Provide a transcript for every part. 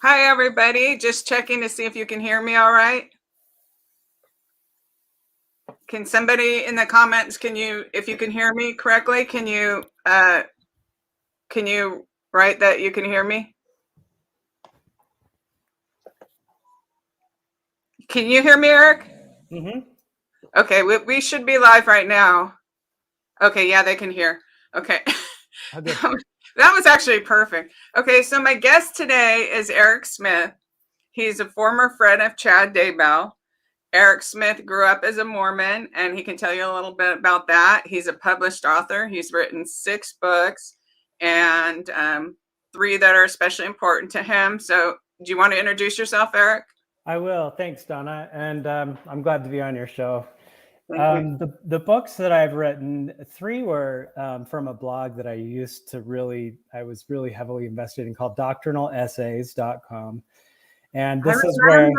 Hi, everybody. Just checking to see if you can hear me all right. Can somebody in the comments, if you can hear me correctly, can you write that you can hear me? Can you hear me, Eric? Mm-hmm. Okay, we should be live right now. Okay, yeah, they can hear. Okay. Okay. That was actually perfect. Okay, so my guest today is Eric Smith. He's a former friend of Chad Daybell. Eric Smith grew up as a Mormon, and he can tell you a little bit about that. He's a published author. He's written 6 books and 3 that are especially important to him. So do you want to introduce yourself, Eric? I will. Thanks, Donna. And I'm glad to be on your show. Thank you. The books that I've written, 3 were from a blog that I was really heavily invested in called doctrinalessays.com. And this is where,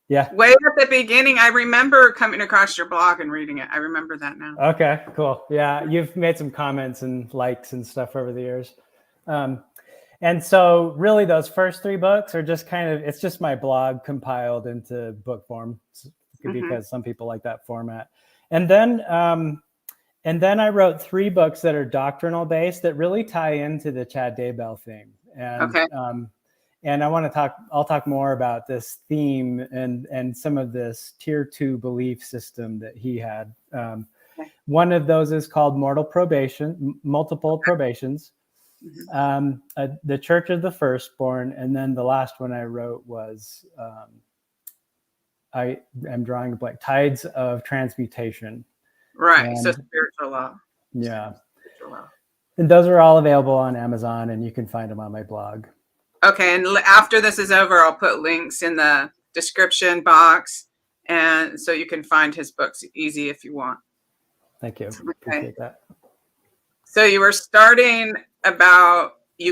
yeah. Way at the beginning, I remember coming across your blog and reading it. I remember that now. Okay, cool. Yeah, you've made some comments and likes and stuff over the years. And so really those first 3 books are just it's just my blog compiled into book form because some people like that format. And then I wrote 3 books that are doctrinal based that really tie into the Chad Daybell thing. And, okay. And I'll talk more about this theme and some of this tier 2 belief system that he had. One of those is called multiple probations. The Church of the Firstborn, and then the last one I wrote was I am drawing a blank. Tides of Transmutation. Right. So spiritual law. Yeah. Spiritual law. And those are all available on Amazon, and you can find them on my blog. Okay. And after this is over, I'll put links in the description box, and so you can find his books easy if you want. Thank you. Okay. Appreciate that. So you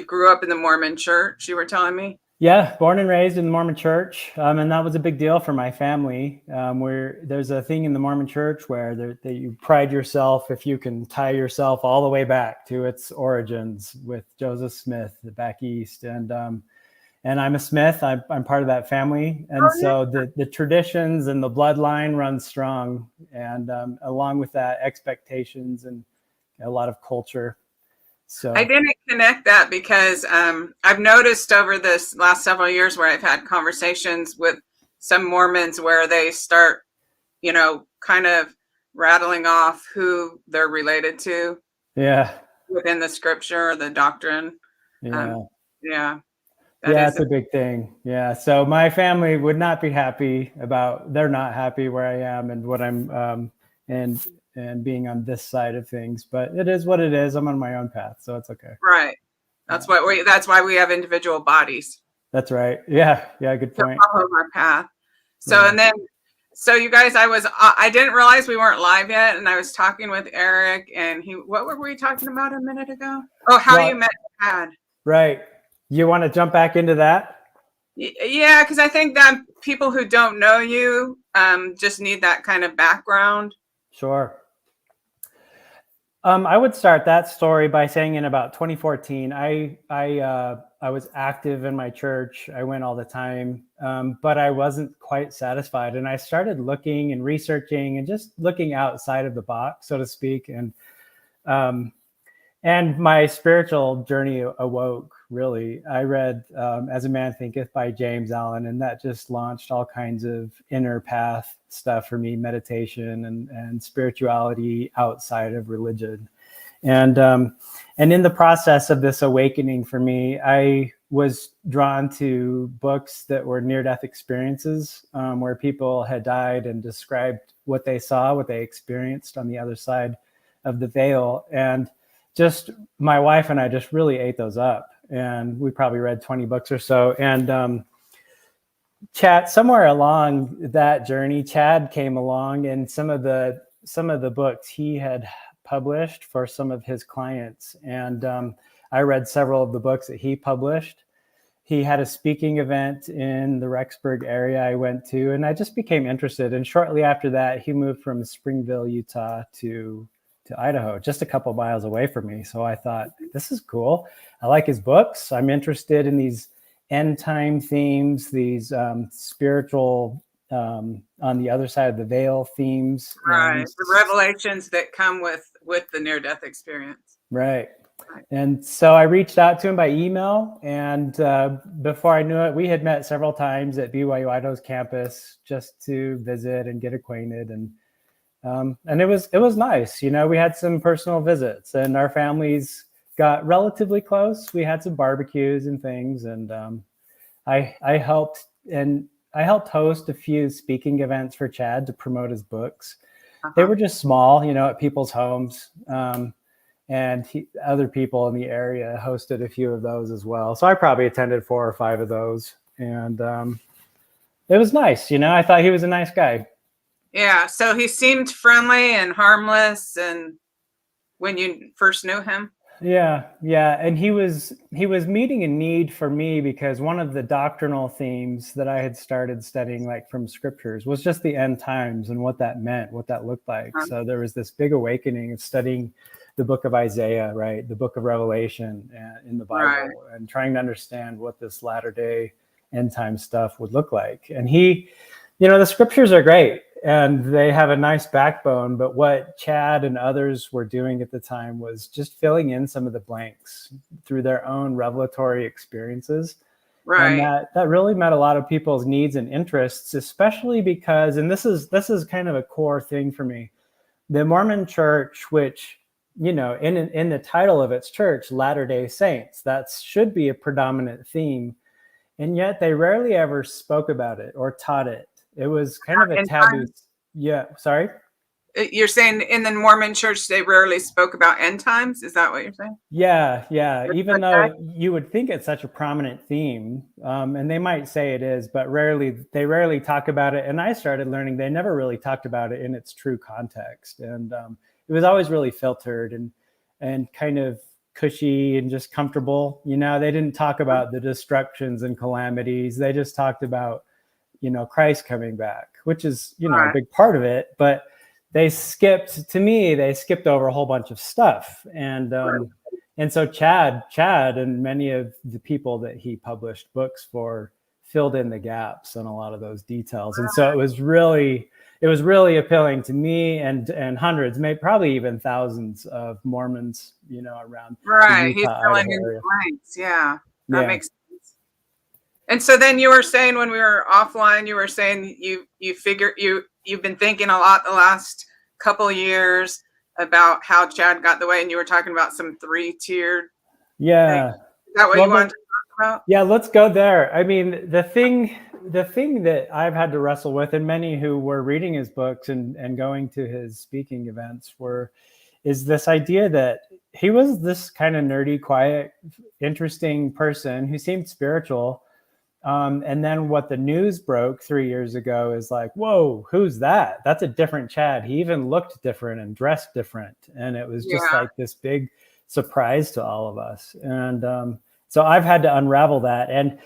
grew up in the Mormon church, you were telling me? Yeah, born and raised in the Mormon church. And that was a big deal for my family, where there's a thing in the Mormon church where that you pride yourself if you can tie yourself all the way back to its origins with Joseph Smith back east. And I'm a Smith. I'm part of that family. And so the traditions and the bloodline run strong. And along with that, expectations and a lot of culture. So I didn't connect that because I've noticed over this last several years where I've had conversations with some Mormons where they start, kind of rattling off who they're related to. Yeah. Within the scripture or the doctrine. Yeah. It's a big thing. Yeah. So my family would not be happy they're not happy where I am and what I'm and being on this side of things, but it is what it is. I'm on my own path, so it's okay. Right. That's why we have individual bodies. That's right. Yeah. Good point. To follow our path. So, yeah. So you guys, I didn't realize we weren't live yet, and I was talking with Eric, and what were we talking about a minute ago? Oh, how you met Chad. Right. You want to jump back into that? Yeah, because I think that people who don't know you just need that kind of background. Sure. I would start that story by saying in about 2014, I was active in my church. I went all the time, but I wasn't quite satisfied. And I started looking and researching and just looking outside of the box, so to speak. And my spiritual journey awoke, really. I read As a Man Thinketh by James Allen, and that just launched all kinds of inner path stuff for me, meditation and spirituality outside of religion. And in the process of this awakening for me, I was drawn to books that were near-death experiences, where people had died and described what they saw, what they experienced on the other side of the veil. And just my wife and I just really ate those up, and we probably read 20 books or so. And somewhere along that journey, Chad came along, and some of the books he had published for some of his clients. And I read several of the books that he published. He had a speaking event in the Rexburg area I went to, and I just became interested. And shortly after that, he moved from Springville, Utah to Idaho, just a couple miles away from me. So I thought, this is cool. I like his books. I'm interested in these end time themes, these spiritual on the other side of the veil themes. Right. And The revelations that come with the near-death experience. right. Right. And so I reached out to him by email, and before I knew it, we had met several times at BYU Idaho's campus just to visit and get acquainted, and it was nice. You know, we had some personal visits, and our families got relatively close. We had some barbecues and things, and I helped host a few speaking events for Chad to promote his books. They were just small, you know, at people's homes. And other people in the area hosted a few of those as well. So I probably attended 4 or 5 of those. And it was nice. You know, I thought he was a nice guy. Yeah. So he seemed friendly and harmless. And when you first knew him? Yeah. And he was meeting a need for me, because one of the doctrinal themes that I had started studying, like from scriptures, was just the end times and what that meant, what that looked like. So there was this big awakening of studying the book of Isaiah, right? The book of Revelation in the Bible, and trying to understand what this latter day end time stuff would look like. And he, you know, the scriptures are great and they have a nice backbone, but what Chad and others were doing at the time was just filling in some of the blanks through their own revelatory experiences. Right. And that really met a lot of people's needs and interests, especially because, and this is kind of a core thing for me, the Mormon Church, which, you know, in the title of its church, Latter-day Saints, that should be a predominant theme. And yet they rarely ever spoke about it or taught it. It was kind of a taboo. Yeah. Sorry. You're saying in the Mormon church, they rarely spoke about end times? Is that what you're saying? Yeah. Even though you would think it's such a prominent theme, and they might say it is, but they rarely talk about it. And I started learning they never really talked about it in its true context. And it was always really filtered and kind of cushy and just comfortable. You know, they didn't talk about the destructions and calamities. They just talked about, you know, Christ coming back, which is, you know, a big part of it. But they skipped over a whole bunch of stuff. And so Chad and many of the people that he published books for filled in the gaps on a lot of those details. And so it was really appealing to me and hundreds, maybe probably even thousands of Mormons, you know, around the Utah, Idaho area. Yeah, that makes sense. And so then you were saying, when we were offline, you were saying you figure you've been thinking a lot the last couple of years about how Chad got the way, and you were talking about some 3-tiered. Yeah. Thing. Is that what you wanted to talk about? Yeah, let's go there. I mean, the thing that I've had to wrestle with, and many who were reading his books and going to his speaking events is this idea that he was this kind of nerdy, quiet, interesting person who seemed spiritual. And then what the news broke 3 years ago is like, whoa, who's that? That's a different Chad. He even looked different and dressed different. And it was just like this big surprise to all of us. And so I've had to unravel that. And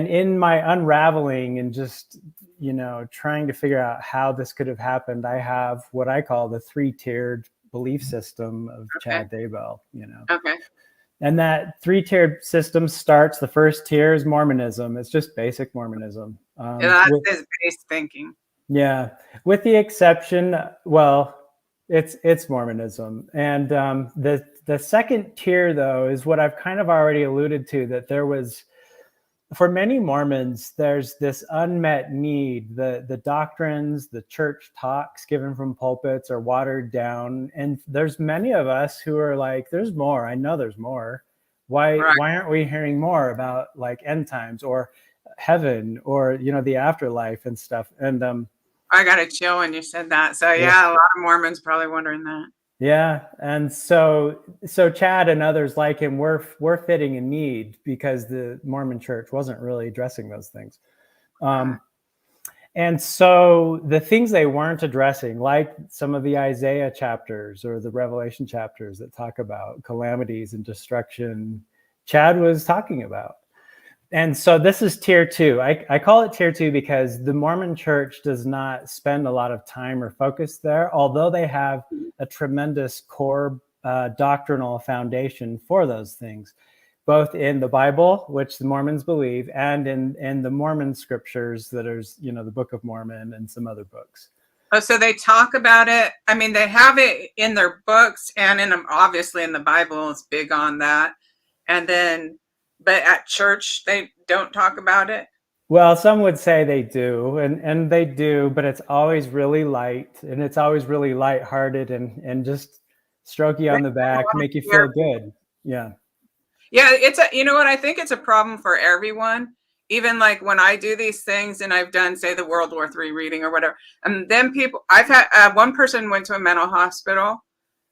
in my unraveling and just, you know, trying to figure out how this could have happened, I have what I call the 3-tiered belief system of Chad Daybell, you know. Okay. And that 3-tiered system starts, the first tier is Mormonism. It's just basic Mormonism. That's his base thinking. Yeah. With the exception, well, it's Mormonism. And the second tier, though, is what I've kind of already alluded to, that there was, for many Mormons, there's this unmet need. The doctrines, the church talks given from pulpits are watered down. And there's many of us who are like, there's more. I know there's more. Why aren't we hearing more about like end times or heaven or, you know, the afterlife and stuff? And I got a chill when you said that. So yeah, a lot of Mormons probably wondering that. Yeah. And so Chad and others like him were fitting a need, because the Mormon church wasn't really addressing those things. And so the things they weren't addressing, like some of the Isaiah chapters or the Revelation chapters that talk about calamities and destruction, Chad was talking about. And so this is tier 2. I call it tier 2 because the Mormon church does not spend a lot of time or focus there, although they have a tremendous core doctrinal foundation for those things. both in the Bible, which the Mormons believe, and in the Mormon scriptures that are, the Book of Mormon and some other books. Oh, so they talk about it. I mean, they have it in their books and obviously in the Bible. It's big on that. And then, but at church, they don't talk about it. Well, some would say they do, and they do, but it's always really light, and it's always really lighthearted, and just stroke you on the back, make you feel good. Yeah. Yeah, you know what? I think it's a problem for everyone. Even like when I do these things and I've done, say, the World War III reading or whatever, and then I've had one person went to a mental hospital,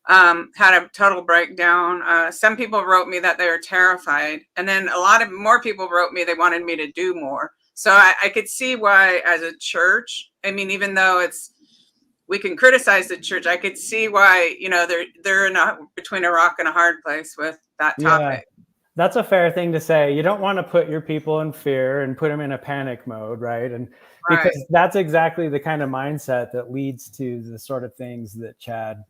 had a total breakdown. Some people wrote me that they were terrified. And then a lot of more people wrote me they wanted me to do more. So I could see why, as a church, I mean, even though we can criticize the church, I could see why, they're not between a rock and a hard place with that topic. Yeah, that's a fair thing to say. You don't want to put your people in fear and put them in a panic mode, right? And because that's exactly the kind of mindset that leads to the sort of things that Chad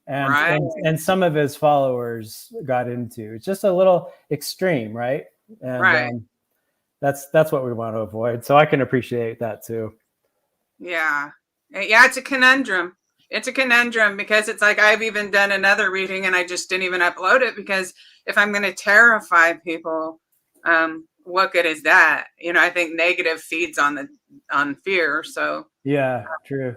and some of his followers got into. It's just a little extreme, right? And that's what we want to avoid. So I can appreciate that too. Yeah, it's a conundrum. It's a conundrum because it's like I've even done another reading and I just didn't even upload it because if I'm going to terrify people, what good is that? I think negative feeds on fear. So yeah, true.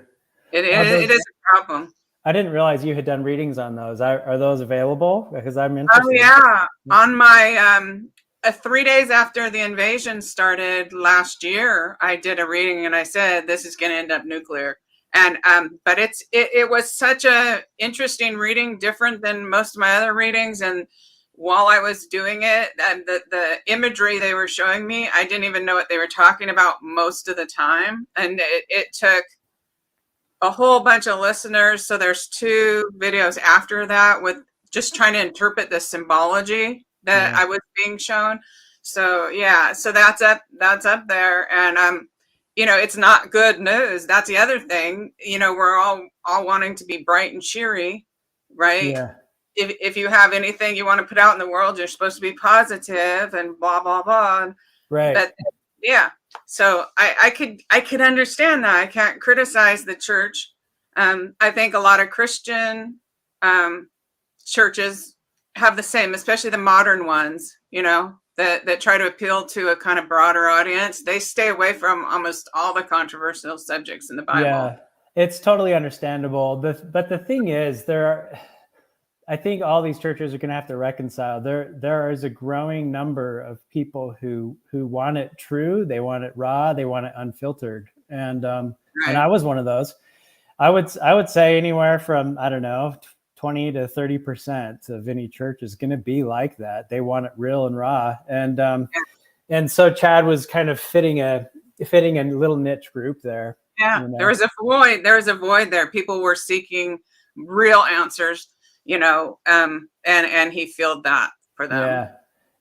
It is a problem. I didn't realize you had done readings on those. Are those available? Because I'm interested. Oh yeah, on my 3 days after the invasion started last year, I did a reading and I said this is going to end up nuclear. And but it was such a interesting reading, different than most of my other readings. And while I was doing it, and the imagery they were showing me, I didn't even know what they were talking about most of the time. And it took a whole bunch of listeners. So there's 2 videos after that with just trying to interpret the symbology that I was being shown. So yeah, so that's up there. And it's not good news. That's the other thing. We're all wanting to be bright and cheery, right? Yeah. If you have anything you want to put out in the world, you're supposed to be positive and blah blah blah. Right. But yeah. So I could understand that. I can't criticize the church. I think a lot of Christian churches have the same, especially the modern ones, that try to appeal to a kind of broader audience. They stay away from almost all the controversial subjects in the Bible. Yeah, it's totally understandable. But the thing is, I think all these churches are going to have to reconcile. There is a growing number of people who want it true. They want it raw. They want it unfiltered. And I was one of those. I would say anywhere from, I don't know, 20 to 30% of any church is going to be like that. They want it real and raw. And so Chad was kind of fitting a little niche group there. Yeah, there was a void. There was a void there. People were seeking real answers. And he filled that for them.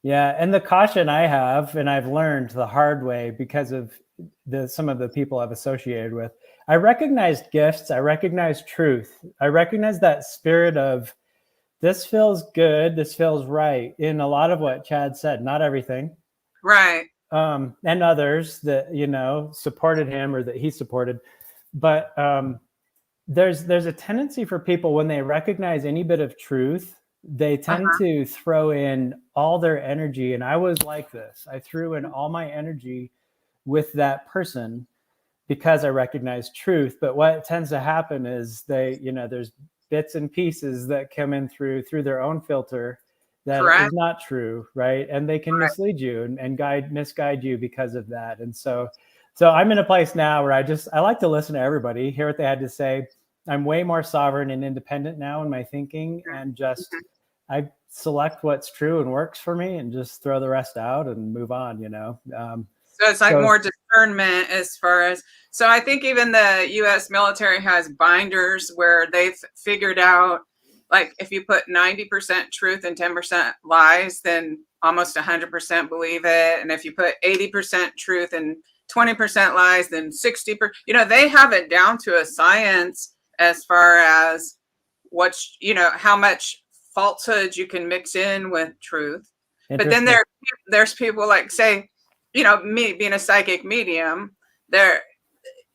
Yeah. And the caution I have, and I've learned the hard way because of some of the people I've associated with, I recognized gifts. I recognized truth. I recognize that spirit of this feels good. This feels right in a lot of what Chad said, not everything. Right. And others that, supported him or that he supported. But, there's a tendency for people when they recognize any bit of truth, they tend to throw in all their energy. And I was like this. I threw in all my energy with that person because I recognized truth. But what tends to happen is there's bits and pieces that come in through their own filter that is not true, right? And they can mislead you and misguide you because of that. And so I'm in a place now where I like to listen to everybody, hear what they had to say. I'm way more sovereign and independent now in my thinking, and just I select what's true and works for me and just throw the rest out and move on, So it's like more discernment as far as, so I think even the US military has binders where they've figured out, like if you put 90% truth and 10% lies, then almost 100% believe it. And if you put 80% truth and 20% lies, then 60%, they have it down to a science as far as how much falsehood you can mix in with truth. But then there's people like, say, me being a psychic medium, there,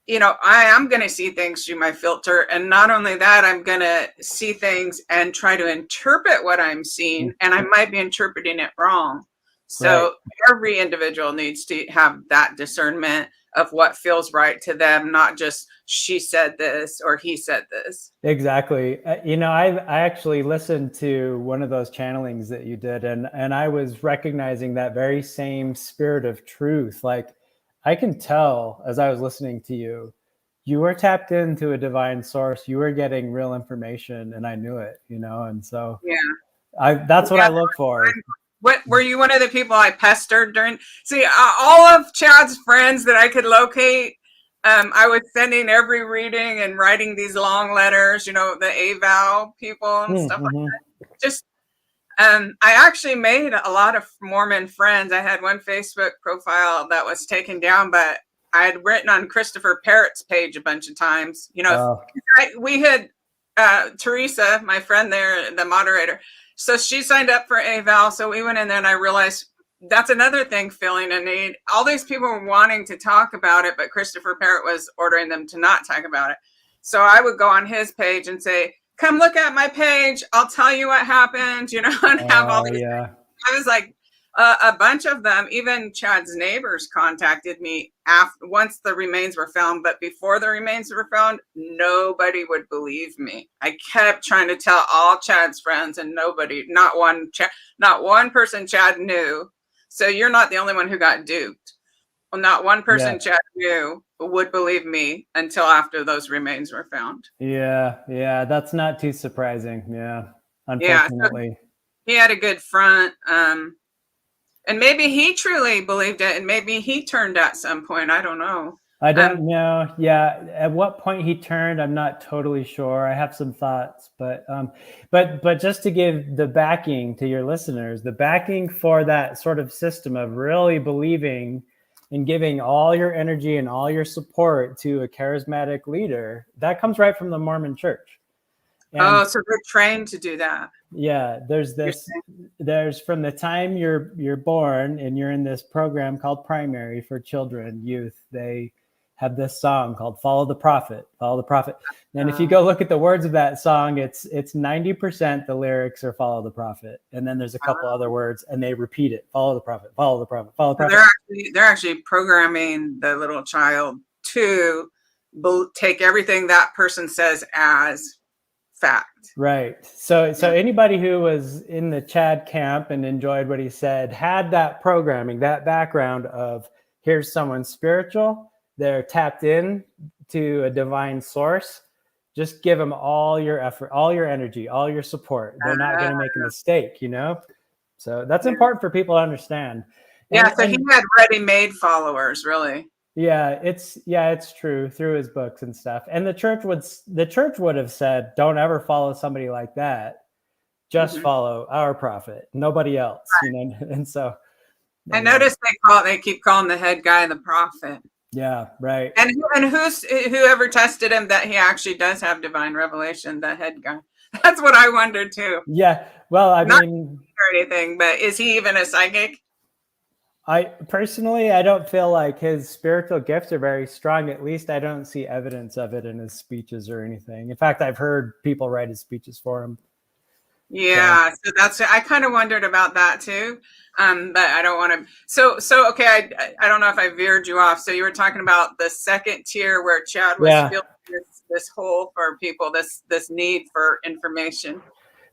I am going to see things through my filter. And not only that, I'm going to see things and try to interpret what I'm seeing, and I might be interpreting it wrong. So every individual needs to have that discernment of what feels right to them, not just she said this or he said this. Exactly. I actually listened to one of those channelings that you did, and I was recognizing that very same spirit of truth. Like, I can tell as I was listening to you, you were tapped into a divine source. You were getting real information, and I knew it, and so that's what I look for. What were you one of the people I pestered during? See, all of Chad's friends that I could locate, I was sending every reading and writing these long letters, the AVOW people and stuff like that. Just, I actually made a lot of Mormon friends. I had one Facebook profile that was taken down, but I had written on Christopher Parrott's page a bunch of times. We had Teresa, my friend there, the moderator. So she signed up for AVAL. So we went in there, and I realized that's another thing, feeling a need. All these people were wanting to talk about it, but Christopher Parrott was ordering them to not talk about it. So I would go on his page and say, come look at my page. I'll tell you what happened, and have all these. I was like, a bunch of them, even Chad's neighbors contacted me once the remains were found, but before the remains were found, nobody would believe me. I kept trying to tell all Chad's friends, and not one person Chad knew. So you're not the only one who got duped. Well, not one person Chad knew would believe me until after those remains were found. Yeah, that's not too surprising. Yeah, unfortunately. So he had a good front. And maybe he truly believed it, and maybe he turned at some point. I don't know. I don't know. Yeah, at what point he turned, I'm not totally sure. I have some thoughts, but just to give the backing to your listeners, the backing for that sort of system of really believing and giving all your energy and all your support to a charismatic leader, that comes right from the Mormon Church. And so they're trained to do that. Yeah, there's from the time you're born and you're in this program called Primary for children, youth, they have this song called Follow the Prophet, Follow the Prophet. And if you go look at the words of that song, it's 90% the lyrics are Follow the Prophet. And then there's a couple other words, and they repeat it. Follow the Prophet, Follow the Prophet, Follow the Prophet. They're actually programming the little child to take everything that person says as fact. Right. So anybody who was in the Chad camp and enjoyed what he said had that programming, that background of, here's someone spiritual, they're tapped in to a divine source. Just give them all your effort, all your energy, all your support. They're not going to make a mistake, So that's important for people to understand. He had ready-made followers, really. Yeah, it's true, through his books and stuff. And the church would have said, don't ever follow somebody like that. Just follow our prophet, nobody else. Right. And so I noticed they keep calling the head guy the prophet. Yeah, right. And whoever tested him that he actually does have divine revelation, the head guy. That's what I wondered too. Yeah. Well, I Not mean, or anything, but is he even a psychic? I don't feel like his spiritual gifts are very strong. At least I don't see evidence of it in his speeches or anything. In fact, I've heard people write his speeches for him. Yeah, so I kind of wondered about that too. But I don't want to. So okay, I don't know if I veered you off. So you were talking about the second tier where Chad was feeling this hole for people, this need for information.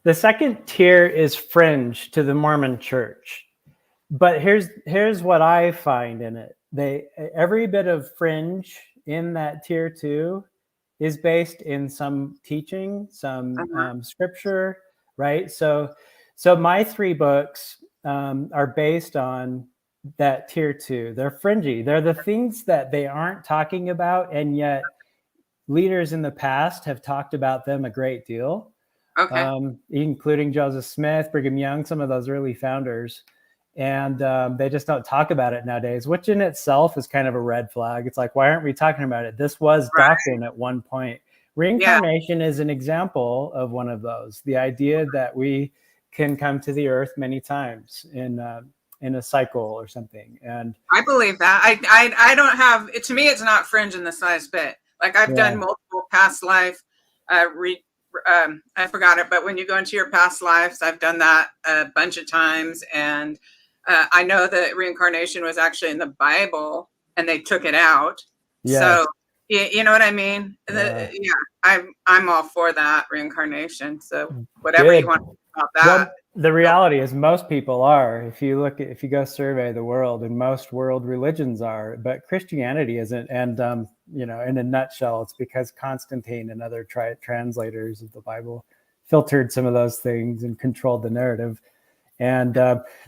The second tier is fringe to the Mormon Church. But here's what I find in it. Every bit of fringe in that tier 2 is based in some teaching, some scripture, right? So my 3 books are based on that tier 2. They're fringy. They're the things that they aren't talking about, and yet leaders in the past have talked about them a great deal. Okay. Including Joseph Smith, Brigham Young, some of those early founders. And they just don't talk about it nowadays, which in itself is kind of a red flag. It's like, why aren't we talking about it? This was doctrine at one point. Reincarnation is an example of one of those. The idea that we can come to the earth many times in a cycle or something. And I believe that. I don't have it. To me, it's not fringe in the slightest bit. Like I've done multiple past life I forgot it, but when you go into your past lives, I've done that a bunch of times. And I know that reincarnation was actually in the Bible and they took it out. yes. So you know what I mean? Yeah. I'm all for that reincarnation. So whatever you want to say about that. Well, the reality is most people are. If you go survey the world, and most world religions are, but Christianity isn't. And in a nutshell, it's because Constantine and other translators of the Bible filtered some of those things and controlled the narrative. And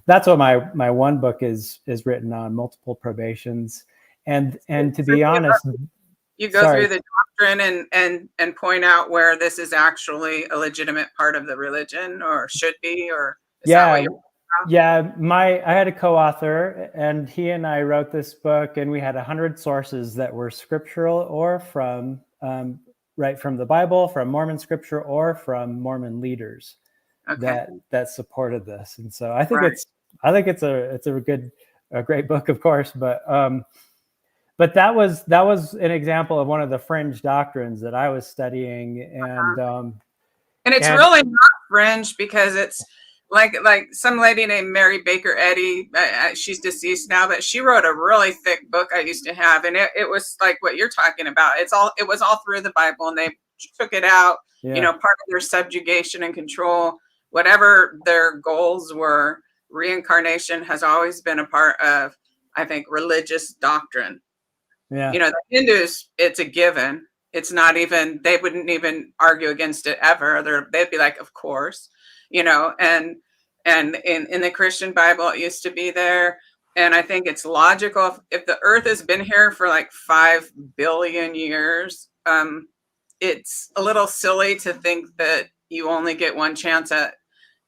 that's what my one book is written on: multiple probations. And to be honest, you go through the doctrine and point out where this is actually a legitimate part of the religion, or should be, or is that what you're I had a co-author, and he and I wrote this book, and we had 100 sources that were scriptural or from right from the Bible, from Mormon scripture, or from Mormon leaders that supported this. And so I think it's a great book, of course, but that was an example of one of the fringe doctrines that I was studying, and it's really not fringe, because it's like some lady named Mary Baker Eddy. She's deceased now, but she wrote a really thick book I used to have, and it was like what you're talking about. It was all through the Bible, and they took it out. Part of their subjugation and control, whatever their goals were. Reincarnation has always been a part of, I think, religious doctrine. Yeah. The Hindus, it's a given. It's not even, they wouldn't even argue against it ever. They'd be like, of course, and in the Christian Bible, it used to be there. And I think it's logical. If the earth has been here for like 5 billion years, it's a little silly to think that you only get one chance at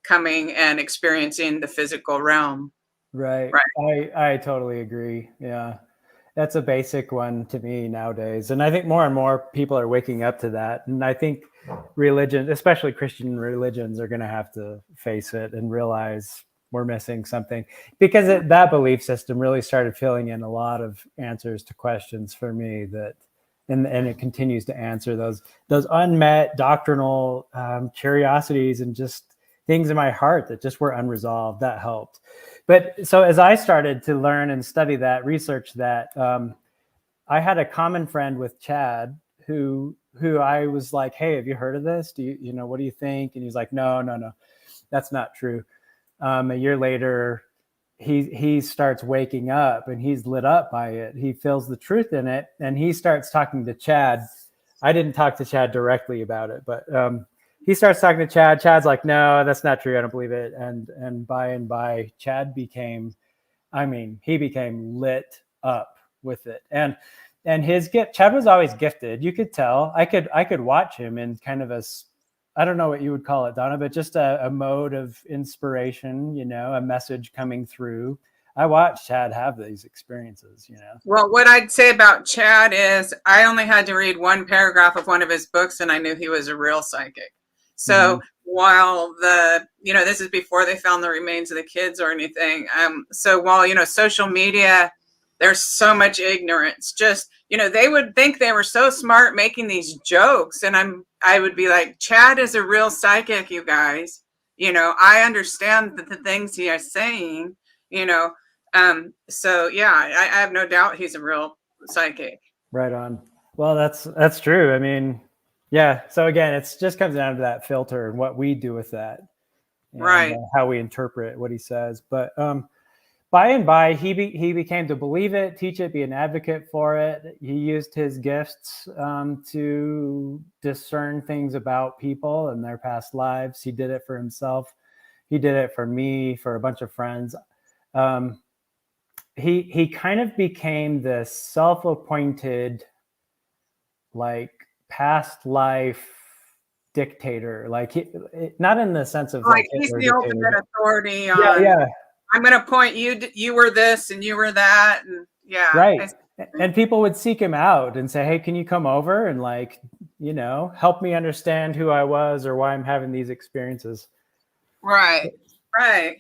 coming and experiencing the physical realm. Right. I totally agree. Yeah. That's a basic one to me nowadays. And I think more and more people are waking up to that. And I think religion, especially Christian religions, are going to have to face it and realize we're missing something, because that belief system really started filling in a lot of answers to questions for me and it continues to answer those unmet doctrinal curiosities and just things in my heart that just were unresolved. That helped. But so as I started to learn and study that, research that, I had a common friend with Chad who I was like, hey, have you heard of this? Do you what do you think? And he's like, no, that's not true. A year later, he starts waking up and he's lit up by it. He feels the truth in it, and he starts talking to Chad. I didn't talk to Chad directly about it, but he starts talking to Chad. Chad's like, no, that's not true. I don't believe it. And by Chad became lit up with it. And his gift, Chad was always gifted. You could tell. I could watch him in kind of I don't know what you would call it, Donna, but just a mode of inspiration, a message coming through. I watched Chad have these experiences, Well, what I'd say about Chad is I only had to read one paragraph of one of his books, and I knew he was a real psychic. So while this is before they found the remains of the kids or anything. So while, social media, there's so much ignorance, just, they would think they were so smart making these jokes. And I would be like, Chad is a real psychic, you guys. I understand the things he is saying, so yeah, I have no doubt he's a real psychic. Right on. Well, that's true. I mean, yeah. So again, it just comes down to that filter and what we do with that, and how we interpret what he says. But by and by, he became to believe it, teach it, be an advocate for it. He used his gifts to discern things about people and their past lives. He did it for himself. He did it for me, for a bunch of friends. He kind of became this self-appointed, like, past life dictator, not in the sense of like he's the ultimate authority on, I'm going to point you were this and you were that, and right. And people would seek him out and say, hey, can you come over and help me understand who I was or why I'm having these experiences. Right. Right.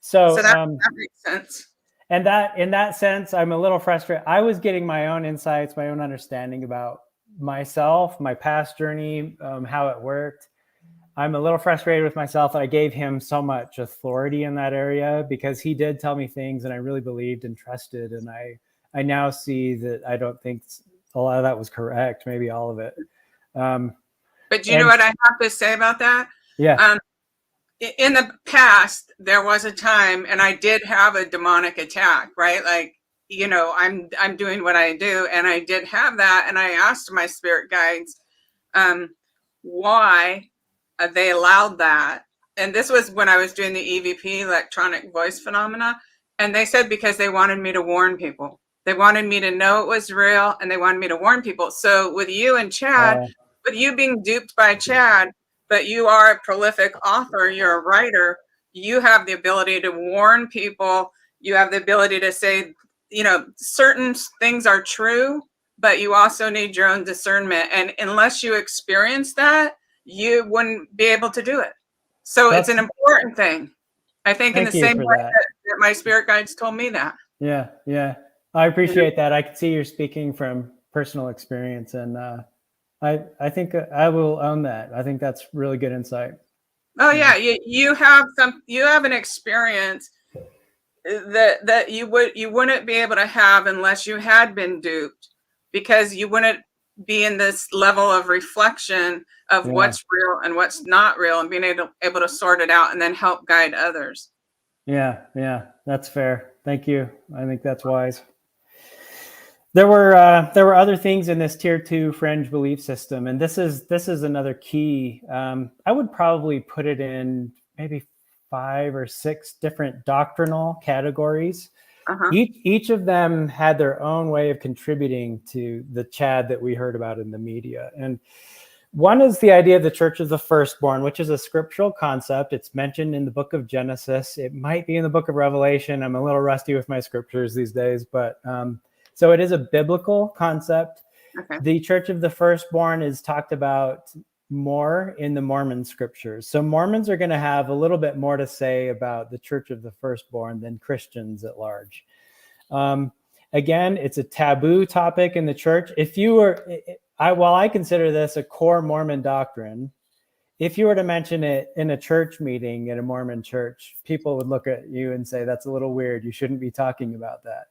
So, So that makes sense. and that in that sense, I'm a little frustrated. I was getting my own insights, my own understanding about myself, my past journey, how it worked. I'm a little frustrated with myself that I gave him so much authority in that area, because he did tell me things and I really believed and trusted. And I now see that I don't think a lot of that was correct, maybe all of it. But do you know what I have to say about that? Yeah. In the past, there was a time, and I did have a demonic attack, right? Like, you know, I'm doing what I do, and I did have that, and I asked my spirit guides why they allowed that. And this was when I was doing the EVP, electronic voice phenomena, and they said because they wanted me to warn people. They wanted me to know it was real, and they wanted me to warn people. So with you and Chad, with you being duped by Chad, but you are a prolific author, you're a writer, you have the ability to warn people, you have the ability to say, you know, certain things are true, but you also need your own discernment. And unless you experience that, you wouldn't be able to do it. So it's an important thing. I think in the same way that my spirit guides told me that. Yeah. Yeah. I appreciate that. I can see you're speaking from personal experience, and I think I will own that. I think that's really good insight. Oh yeah, you have an experience that you wouldn't be able to have unless you had been duped, because you wouldn't be in this level of reflection of what's real and what's not real, and being able to sort it out and then help guide others. Yeah, that's fair. Thank you. I think that's wise. There were other things in this tier 2 fringe belief system, and this is another key. I would probably put it in maybe 5 or 6 different doctrinal categories. Each of them had their own way of contributing to the Chad that we heard about in the media. And one is the idea of the Church of the Firstborn, which is a scriptural concept. It's mentioned in the book of Genesis. It might be in the book of Revelation. I'm a little rusty with my scriptures these days, but so it is a biblical concept. The Church of the Firstborn is talked about more in the Mormon scriptures. So Mormons are going to have a little bit more to say about the Church of the Firstborn than Christians at large. Again, it's a taboo topic in the church. If you were, while I consider this a core Mormon doctrine, if you were to mention it in a church meeting at a Mormon church, people would look at you and say, that's a little weird. You shouldn't be talking about that.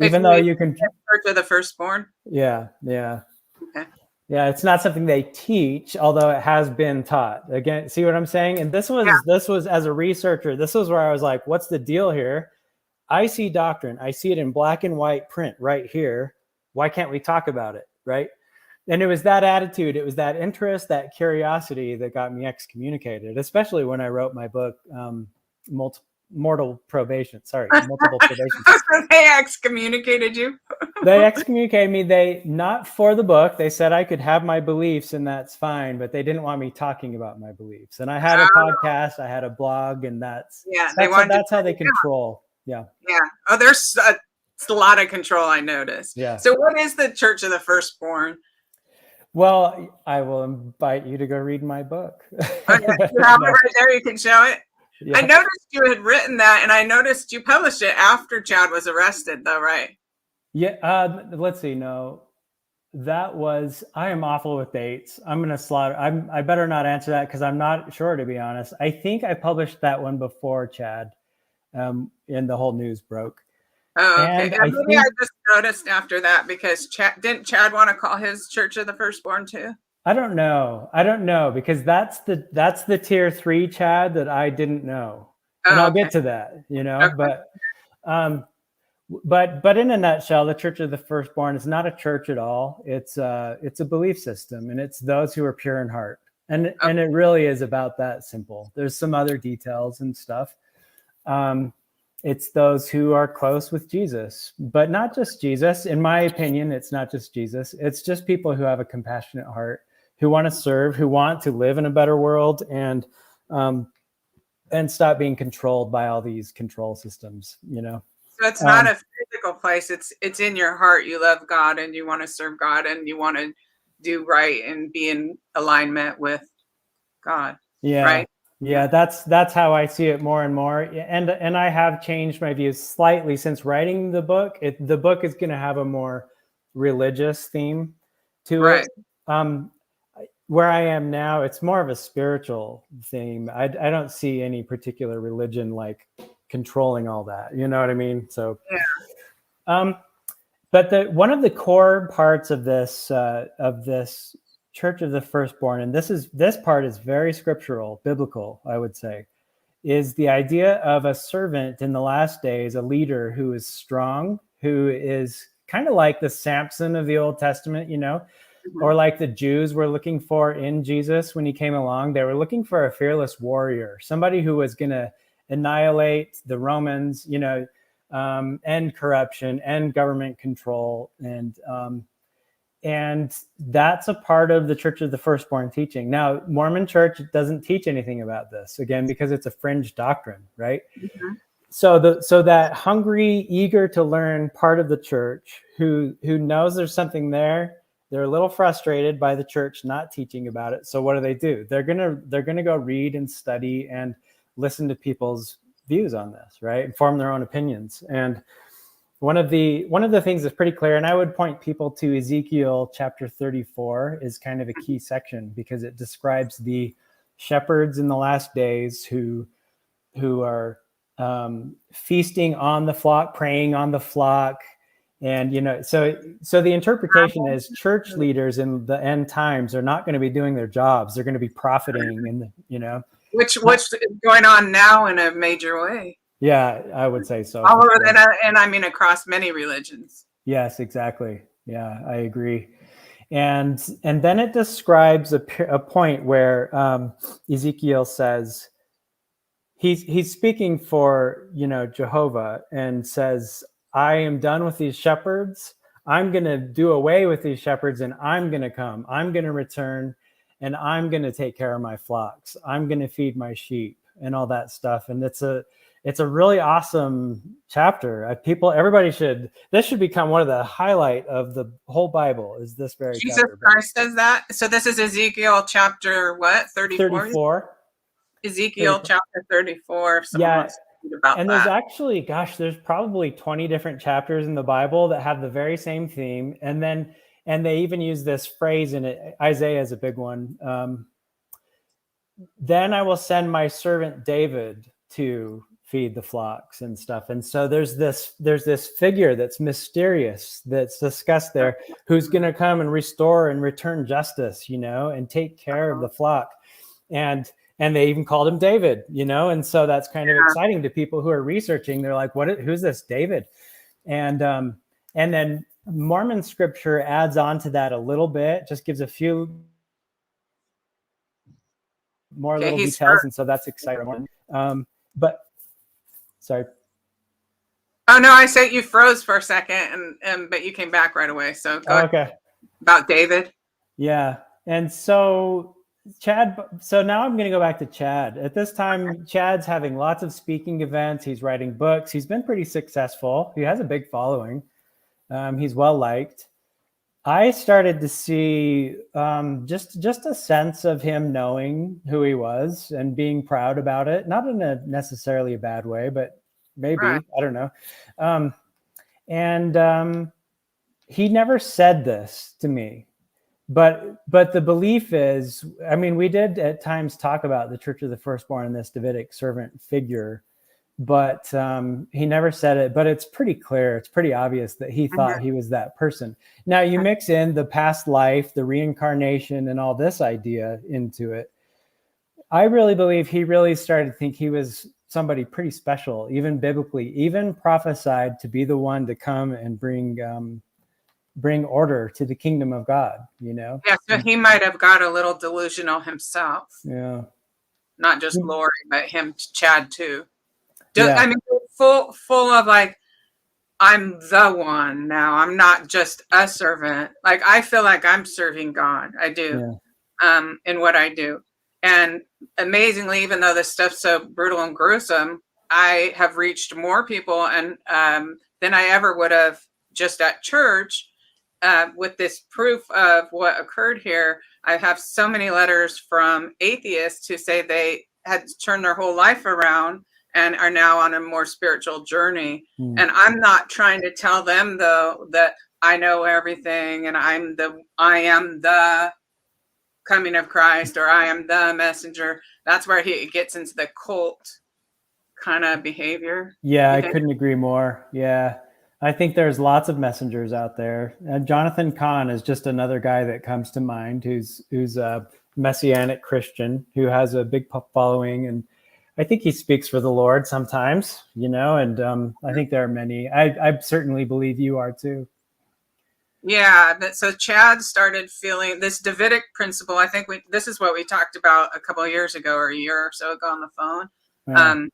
Even though you can. Church of the Firstborn? Yeah. Okay. Yeah, it's not something they teach, although it has been taught. Again, see what I'm saying? And this was as a researcher, this was where I was like, what's the deal here? I see doctrine. I see it in black and white print right here. Why can't we talk about it, right? And it was that attitude, it was that interest, that curiosity that got me excommunicated, especially when I wrote my book, Multiple Probation. They excommunicated you? They excommunicated me. They, not for the book. They said I could have my beliefs and that's fine, but they didn't want me talking about my beliefs. And I had a podcast, I had a blog, and that's how they control. Yeah. Oh, there's a lot of control, I noticed. Yeah. So what is the Church of the Firstborn? Well, I will invite you to go read my book. Okay. You have it right there. You can show it. Yeah. I noticed you had written that, and I noticed you published it after Chad was arrested, though, right? Yeah. Let's see. No, that was. I am awful with dates. I'm gonna slaughter. I better not answer that because I'm not sure, to be honest. I think I published that one before Chad, and the whole news broke. Oh, okay. I just noticed after that, because didn't Chad want to call his Church of the Firstborn too? I don't know because that's the tier 3 Chad that I didn't know, and I'll get to that, but in a nutshell, the Church of the Firstborn is not a church at all. It's a belief system, and it's those who are pure in heart, and it really is about that simple. There's some other details and stuff. It's those who are close with Jesus, but not just Jesus. In my opinion, it's not just Jesus. It's just people who have a compassionate heart, who want to serve, who want to live in a better world, and stop being controlled by all these control systems, So it's not a physical place. It's in your heart. You love God and you want to serve God and you want to do right and be in alignment with God. Yeah. Right? Yeah, that's how I see it more and more. And I have changed my views slightly since writing the book. The book is going to have a more religious theme to it. Right. Um, where I am now, it's more of a spiritual theme. I don't see any particular religion like controlling all that. You know what I mean? So, Yeah. um, but one of the core parts of this Church of the Firstborn, and this part is very scriptural, biblical, I would say, is the idea of a servant in the last days, a leader who is strong, who is kind of like the Samson of the Old Testament, or like the Jews were looking for in Jesus when he came along. They were looking for a fearless warrior, somebody who was going to annihilate the Romans, end corruption, end government control. And that's a part of the Church of the Firstborn teaching. Now, Mormon Church doesn't teach anything about this, again, because it's a fringe doctrine, right? Mm-hmm. So that hungry, eager to learn part of the church who knows there's something there, they're a little frustrated by the church not teaching about it. So what do? They're gonna go read and study and listen to people's views on this, right? And form their own opinions. And one of the things that's pretty clear, and I would point people to Ezekiel chapter 34 is kind of a key section because it describes the shepherds in the last days who are feasting on the flock, preying on the flock. And, so the interpretation is church leaders in the end times are not going to be doing their jobs. They're going to be profiting Which is going on now in a major way. Yeah, I would say so. All over that, and I mean across many religions. Yes, exactly. Yeah, I agree. And then it describes a point where Ezekiel says he's speaking for Jehovah and says, "I am done with these shepherds. I'm going to do away with these shepherds, and I'm going to come. I'm going to return, and I'm going to take care of my flocks. I'm going to feed my sheep and all that stuff." And it's a really awesome chapter. This should become one of the highlight of the whole Bible is this very Jesus chapter. Christ says that. So this is Ezekiel chapter what? 34? 34. Ezekiel 34. Chapter 34. If someone wants to read about and that. there's actually, there's probably 20 different chapters in the Bible that have the very same theme. And they even use this phrase in it. Isaiah is a big one. Then I will send my servant David to feed the flocks and stuff. And so there's this figure that's mysterious that's discussed there who's going to come and restore and return justice, and take care of the flock. And they even called him David, and so that's kind of exciting to people who are researching. They're like, who's this David? And then Mormon scripture adds on to that a little bit, just gives a few more little details. And so that's exciting. But sorry. Oh no, I said you froze for a second, and but you came back right away. So go okay. About David. Yeah, and so Chad. So now I'm going to go back to Chad. At this time, Chad's having lots of speaking events. He's writing books. He's been pretty successful. He has a big following. He's well liked. I started to see just a sense of him knowing who he was and being proud about it, not in a necessarily a bad way, but maybe, right. I don't know. And he never said this to me, but the belief is, I mean, we did at times talk about the Church of the Firstborn and this Davidic servant figure, but he never said it. But it's pretty clear, it's pretty obvious that he thought he was that person. Now you mix in the past life, the reincarnation, and all this idea into it. I really believe he really started to think he was somebody pretty special, even biblically, even prophesied to be the one to come and bring order to the kingdom of God, Yeah, so he might have got a little delusional himself. Yeah. Not just Lori, but him, Chad, too. I mean, full of like, I'm the one now. I'm not just a servant. Like, I feel like I'm serving God. I do, in what I do. And amazingly, even though this stuff's so brutal and gruesome, I have reached more people and than I ever would have just at church. With this proof of what occurred here, I have so many letters from atheists who say they had turned their whole life around and are now on a more spiritual journey. Mm. And I'm not trying to tell them though that I know everything and I am the coming of Christ, or I am the messenger. That's where he gets into the cult kind of behavior. Yeah, I couldn't agree more. Yeah. I think there's lots of messengers out there. Jonathan Cahn is just another guy that comes to mind who's a Messianic Christian who has a big following, and I think he speaks for the Lord sometimes, and I think there are many. I certainly believe you are too. Yeah, so Chad started feeling this Davidic principle. I think this is what we talked about a couple of years ago or a year or so ago on the phone. Yeah.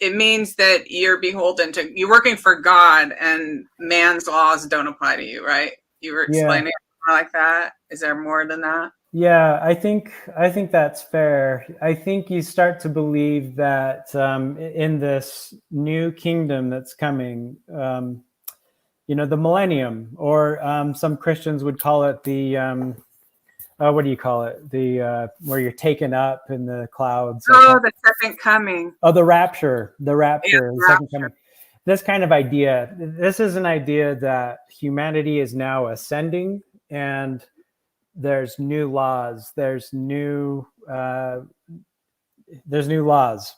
It means that you're you're working for God and man's laws don't apply to you, right? You were explaining it like that. Is there more than that? Yeah, I think that's fair. I think you start to believe that in this new kingdom that's coming, the millennium, or some Christians would call it the what do you call it? The where you're taken up in the clouds. Oh, the second coming. Oh, the rapture. The second coming. This kind of idea. This is an idea that humanity is now ascending, and there's new laws. There's new laws.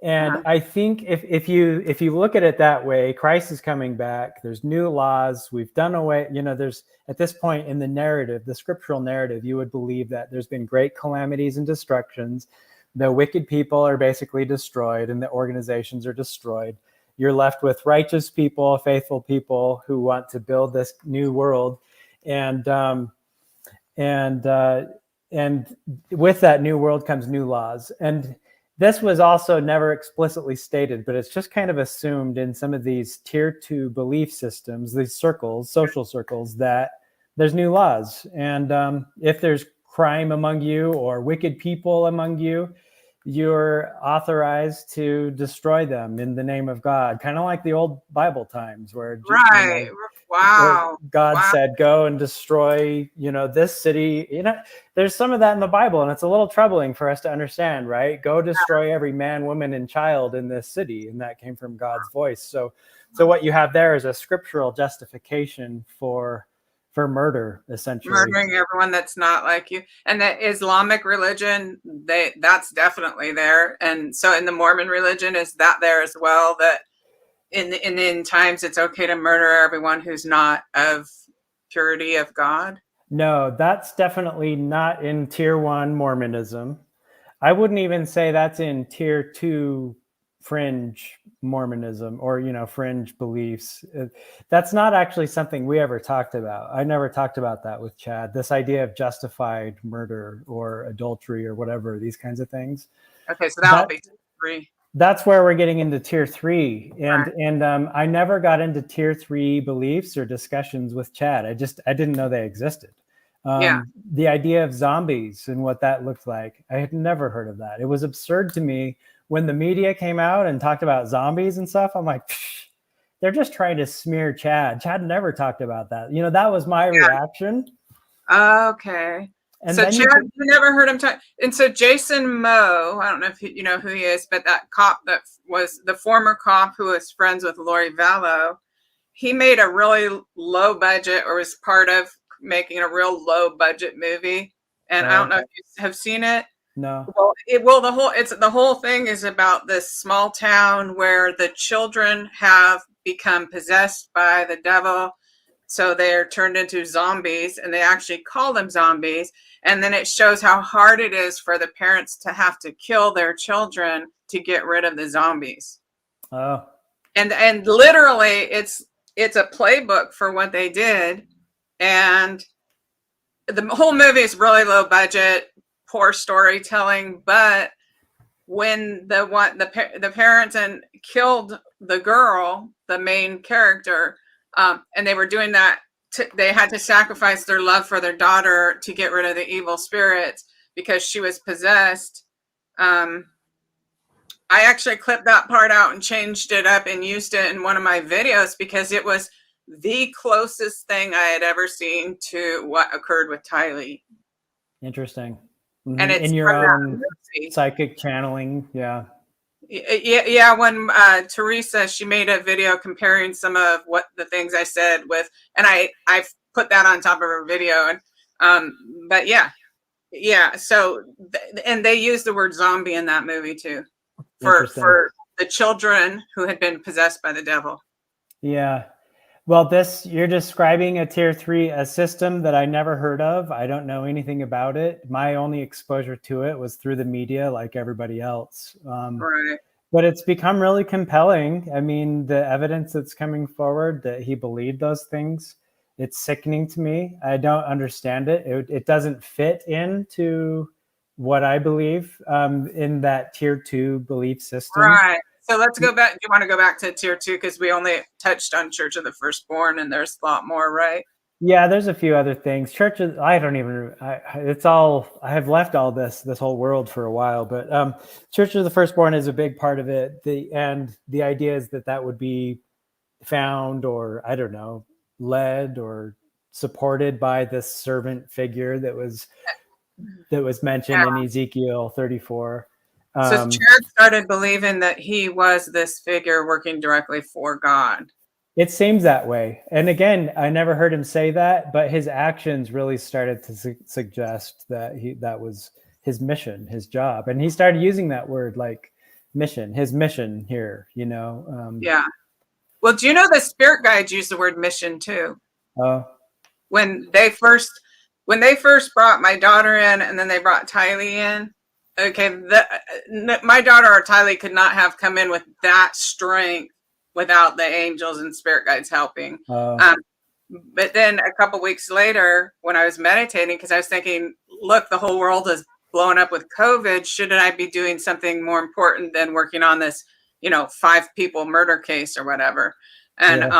And I think if you look at it that way, Christ is coming back. There's new laws. We've done away. There's at this point in the narrative, the scriptural narrative, you would believe that there's been great calamities and destructions. The wicked people are basically destroyed, and the organizations are destroyed. You're left with righteous people, faithful people who want to build this new world, and with that new world comes new laws. And this was also never explicitly stated, but it's just kind of assumed in some of these tier 2 belief systems, these circles, social circles, that there's new laws. And if there's crime among you or wicked people among you, you're authorized to destroy them in the name of God, kind of like the old Bible times where God said, go and destroy, this city. There's some of that in the Bible, and it's a little troubling for us to understand, right? Go destroy every man, woman, and child in this city. And that came from God's voice. So what you have there is a scriptural justification for murder, essentially. Murdering everyone that's not like you. And the Islamic religion, that's definitely there. And so in the Mormon religion, is that there as well, that in the end times it's okay to murder everyone who's not of purity of God? No, that's definitely not in tier 1 Mormonism. I wouldn't even say that's in tier 2 fringe Mormonism, or fringe beliefs. That's not actually something we ever talked about. I never talked about that with Chad, this idea of justified murder or adultery or whatever, these kinds of things. Okay, so that'll be 3. That's where we're getting into tier 3. And I never got into tier 3 beliefs or discussions with Chad. I didn't know they existed. The idea of zombies and what that looked like, I had never heard of that. It was absurd to me when the media came out and talked about zombies and stuff. I'm like, they're just trying to smear Chad. Chad never talked about that. That was my reaction. Okay. And so Chad, you never heard him talk. And so Jason Moe, I don't know if you know who he is, but that cop that was the former cop who was friends with Lori Vallow, he made a really low budget, or was part of making a real low budget movie. And I don't know if you have seen it. No. Well, the whole thing is about this small town where the children have become possessed by the devil. So they're turned into zombies, and they actually call them zombies. And then it shows how hard it is for the parents to have to kill their children to get rid of the zombies. Oh. And literally it's a playbook for what they did. And the whole movie is really low budget, poor storytelling. But when the parents and killed the girl, the main character, and they were doing that, they had to sacrifice their love for their daughter to get rid of the evil spirits because she was possessed. I actually clipped that part out and changed it up and used it in one of my videos because it was the closest thing I had ever seen to what occurred with Tylee. Interesting. And it's In your from that own movie. psychic channeling. Yeah. Yeah, when Teresa, she made a video comparing some of what the things I said with, and I've put that on top of her video. And but yeah, so and they used the word zombie in that movie too, for the children who had been possessed by the devil. Yeah. Well, you're describing a tier 3, a system that I never heard of. I don't know anything about it. My only exposure to it was through the media, like everybody else. Right. But it's become really compelling. I mean, the evidence that's coming forward that he believed those things, it's sickening to me. I don't understand it. It doesn't fit into what I believe in that tier 2 belief system. Right. So let's go back. Do you want to go back to tier 2? Because we only touched on Church of the Firstborn, and there's a lot more, right? Yeah, there's a few other things. Churches, it's all, I have left all this whole world for a while, but Church of the Firstborn is a big part of it. And the idea is that would be found, or I don't know, led or supported by this servant figure that was mentioned in Ezekiel 34. So Chad started believing that he was this figure working directly for God. It seems that way. And again, I never heard him say that, but his actions really started to suggest that that was his mission, his job. And he started using that word, like mission, his mission here, Yeah. Well, do you know the spirit guides use the word mission too? When they first brought my daughter in, and then they brought Tylee in. Okay, my daughter or Tylee could not have come in with that strength without the angels and spirit guides helping. But then a couple weeks later, when I was meditating, because I was thinking, look, the whole world is blowing up with COVID. Shouldn't I be doing something more important than working on this, 5 people murder case or whatever? And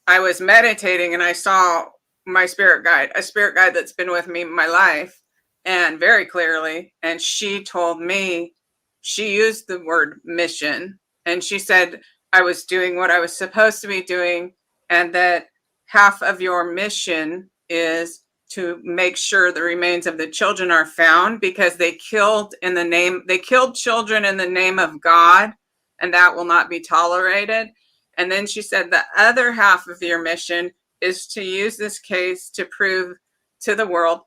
I was meditating, and I saw my spirit guide, a spirit guide that's been with me my life, and very clearly. And she told me, she used the word mission, and she said I was doing what I was supposed to be doing, and that half of your mission is to make sure the remains of the children are found, because they killed children in the name of God, and that will not be tolerated. And then she said the other half of your mission is to use this case to prove to the world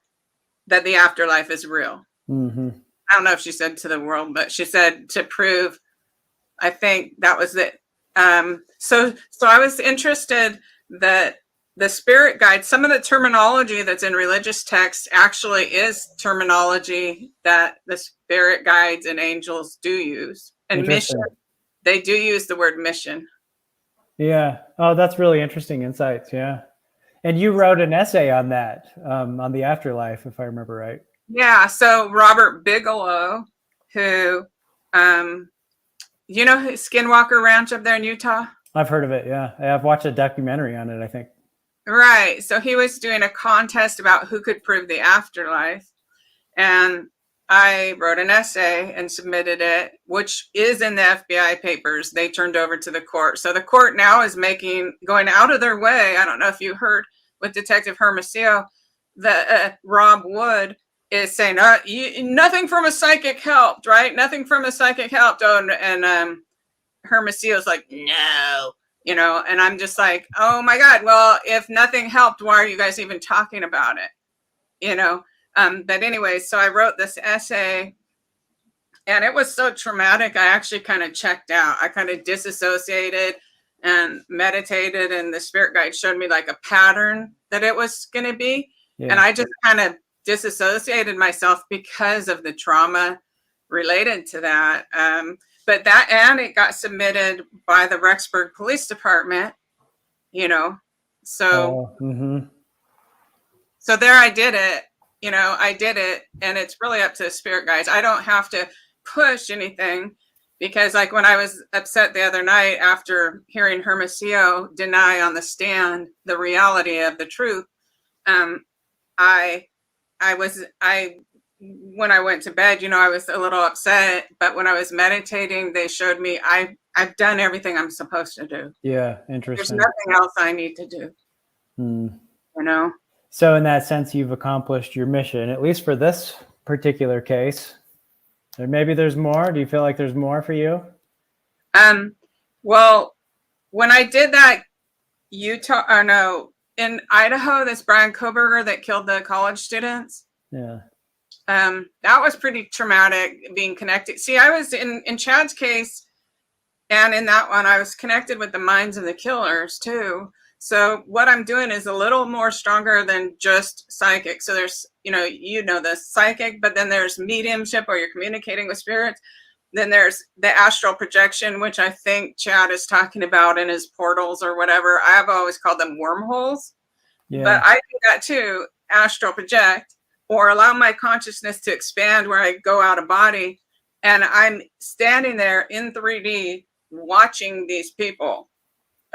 that the afterlife is real. Mm-hmm. I don't know if she said to the world, but she said to prove. I think that was it. So I was interested that the spirit guide, some of the terminology that's in religious texts actually is terminology that the spirit guides and angels do use. And mission, they do use the word mission. Yeah. Oh, that's really interesting insights. Yeah. And you wrote an essay on that, on the afterlife, if I remember right. Yeah. So Robert Bigelow, who, Skinwalker Ranch up there in Utah? I've heard of it. Yeah. I've watched a documentary on it, I think. Right. So he was doing a contest about who could prove the afterlife. And I wrote an essay and submitted it, which is in the FBI papers. They turned over to the court. So the court now is going out of their way. I don't know if you heard with Detective Hermosillo, that Rob Wood is saying, nothing from a psychic helped, right? Nothing from a psychic helped. Oh, and Hermosillo's like, no, and I'm just like, oh my God, well, if nothing helped, why are you guys even talking about it? But anyway, so I wrote this essay, and it was so traumatic. I actually kind of checked out. I kind of disassociated and meditated, and the spirit guide showed me like a pattern that it was going to be. Yeah. And I just kind of disassociated myself because of the trauma related to that. But it got submitted by the Rexburg Police Department, so, so there I did it. I did it, and it's really up to the spirit guides. I don't have to push anything, because like when I was upset the other night after hearing Hermosillo deny on the stand the reality of the truth, when I went to bed, I was a little upset, but when I was meditating, they showed me I've done everything I'm supposed to do. Yeah, interesting. There's nothing else I need to do. So in that sense, you've accomplished your mission, at least for this particular case. Or maybe there's more. Do you feel like there's more for you? Well, when I did that Utah, or no, in Idaho, this Brian Koberger that killed the college students. Yeah. That was pretty traumatic, being connected. See, I was in Chad's case, and in that one, I was connected with the minds of the killers too. So what I'm doing is a little more stronger than just psychic. So there's, the psychic, but then there's mediumship, or you're communicating with spirits. Then there's the astral projection, which I think Chad is talking about in his portals or whatever. I've always called them wormholes. Yeah. But I do that too, astral project, or allow my consciousness to expand where I go out of body. And I'm standing there in 3D watching these people.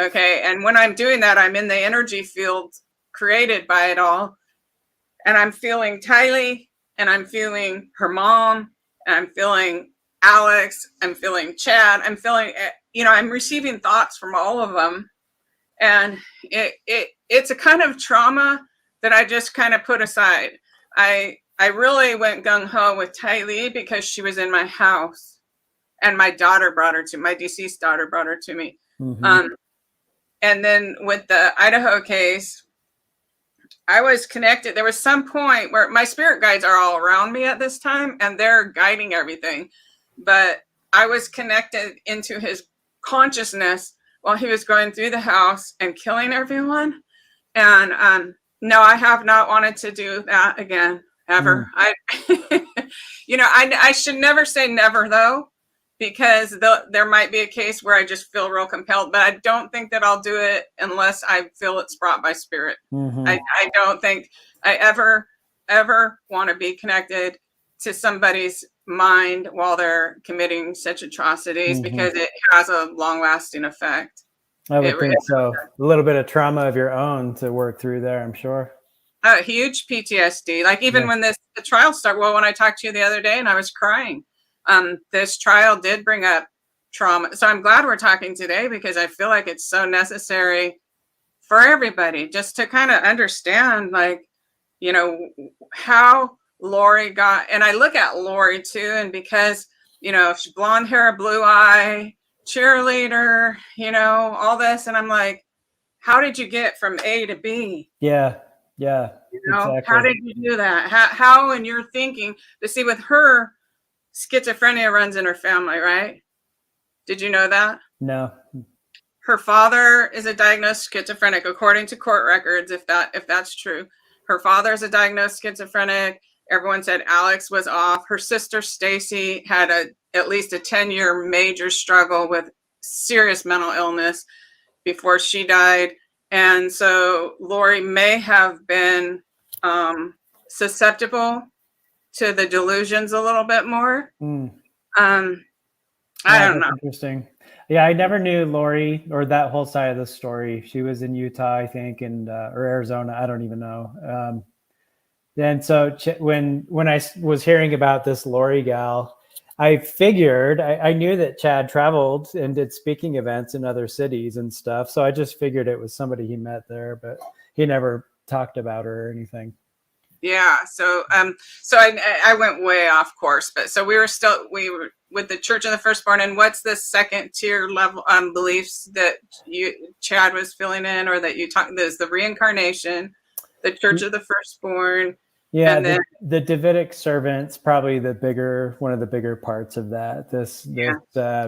Okay. And when I'm doing that, I'm in the energy field created by it all. And I'm feeling Tylee, and I'm feeling her mom, and I'm feeling Alex, I'm feeling Chad, I'm feeling, I'm receiving thoughts from all of them. And it's a kind of trauma that I just kind of put aside. I really went gung-ho with Tylee because she was in my house, and my deceased daughter brought her to me. Mm-hmm. And then with the Idaho case, I was connected. There was some point where my spirit guides are all around me at this time, and they're guiding everything. But I was connected into his consciousness while he was going through the house and killing everyone. And no, I have not wanted to do that again, ever. I should never say never, though, because there might be a case where I just feel real compelled. But I don't think that I'll do it unless I feel it's brought by spirit. Mm-hmm. I don't think I ever want to be connected to somebody's mind while they're committing such atrocities, mm-hmm. because it has a long-lasting effect. I would think so. A little bit of trauma of your own to work through there, I'm sure. Huge PTSD. Like even when the trial started, when I talked to you the other day and I was crying, this trial did bring up trauma. So I'm glad we're talking today, because I feel like it's so necessary for everybody just to kind of understand, how Lori got, and I look at Lori too, and because, she's blonde hair, blue eye, cheerleader, all this. And I'm like, how did you get from A to B? Yeah. Exactly. How did you do that? How in your thinking, to see with her, schizophrenia runs in her family, right? Did you know that? No. Her father is a diagnosed schizophrenic, according to court records, if that's true. Her father is a diagnosed schizophrenic. Everyone said Alex was off. Her sister Stacy had at least a 10-year major struggle with serious mental illness before she died. And so Lori may have been susceptible to the delusions a little bit more. I don't know. Interesting. Yeah, I never knew Lori or that whole side of the story. She was in Utah, I think, or Arizona. I don't even know. And so when I was hearing about this Lori gal, I figured, I knew that Chad traveled and did speaking events in other cities and stuff. So I just figured it was somebody he met there, but he never talked about her or anything. Yeah. So I went way off course, but so we were with the Church of the Firstborn. And what's the second tier level beliefs that Chad was filling in, or that you talked? There's the reincarnation, the Church of the Firstborn. Yeah, and then the Davidic servant's probably one of the bigger parts of that. This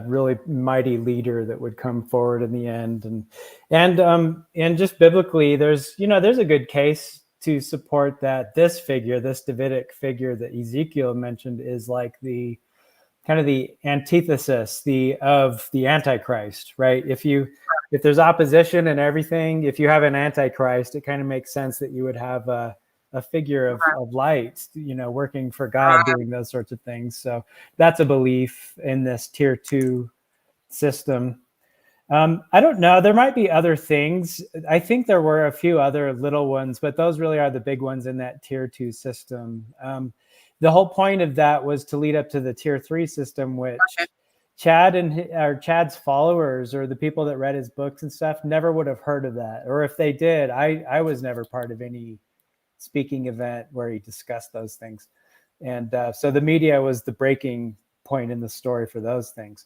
really mighty leader that would come forward in the end, and just biblically, there's a good case to support that this Davidic figure that Ezekiel mentioned is like the kind of the antithesis of the Antichrist, right? If there's opposition and everything, if you have an Antichrist, it kind of makes sense that you would have a figure of light, working for God, doing those sorts of things. So that's a belief in this tier 2 system. I don't know. There might be other things. I think there were a few other little ones, but those really are the big ones in that tier 2 system. The whole point of that was to lead up to the tier 3 system, which Chad's followers, or the people that read his books and stuff, never would have heard of that. Or if they did, I was never part of any speaking event where he discussed those things. And so the media was the breaking point in the story for those things.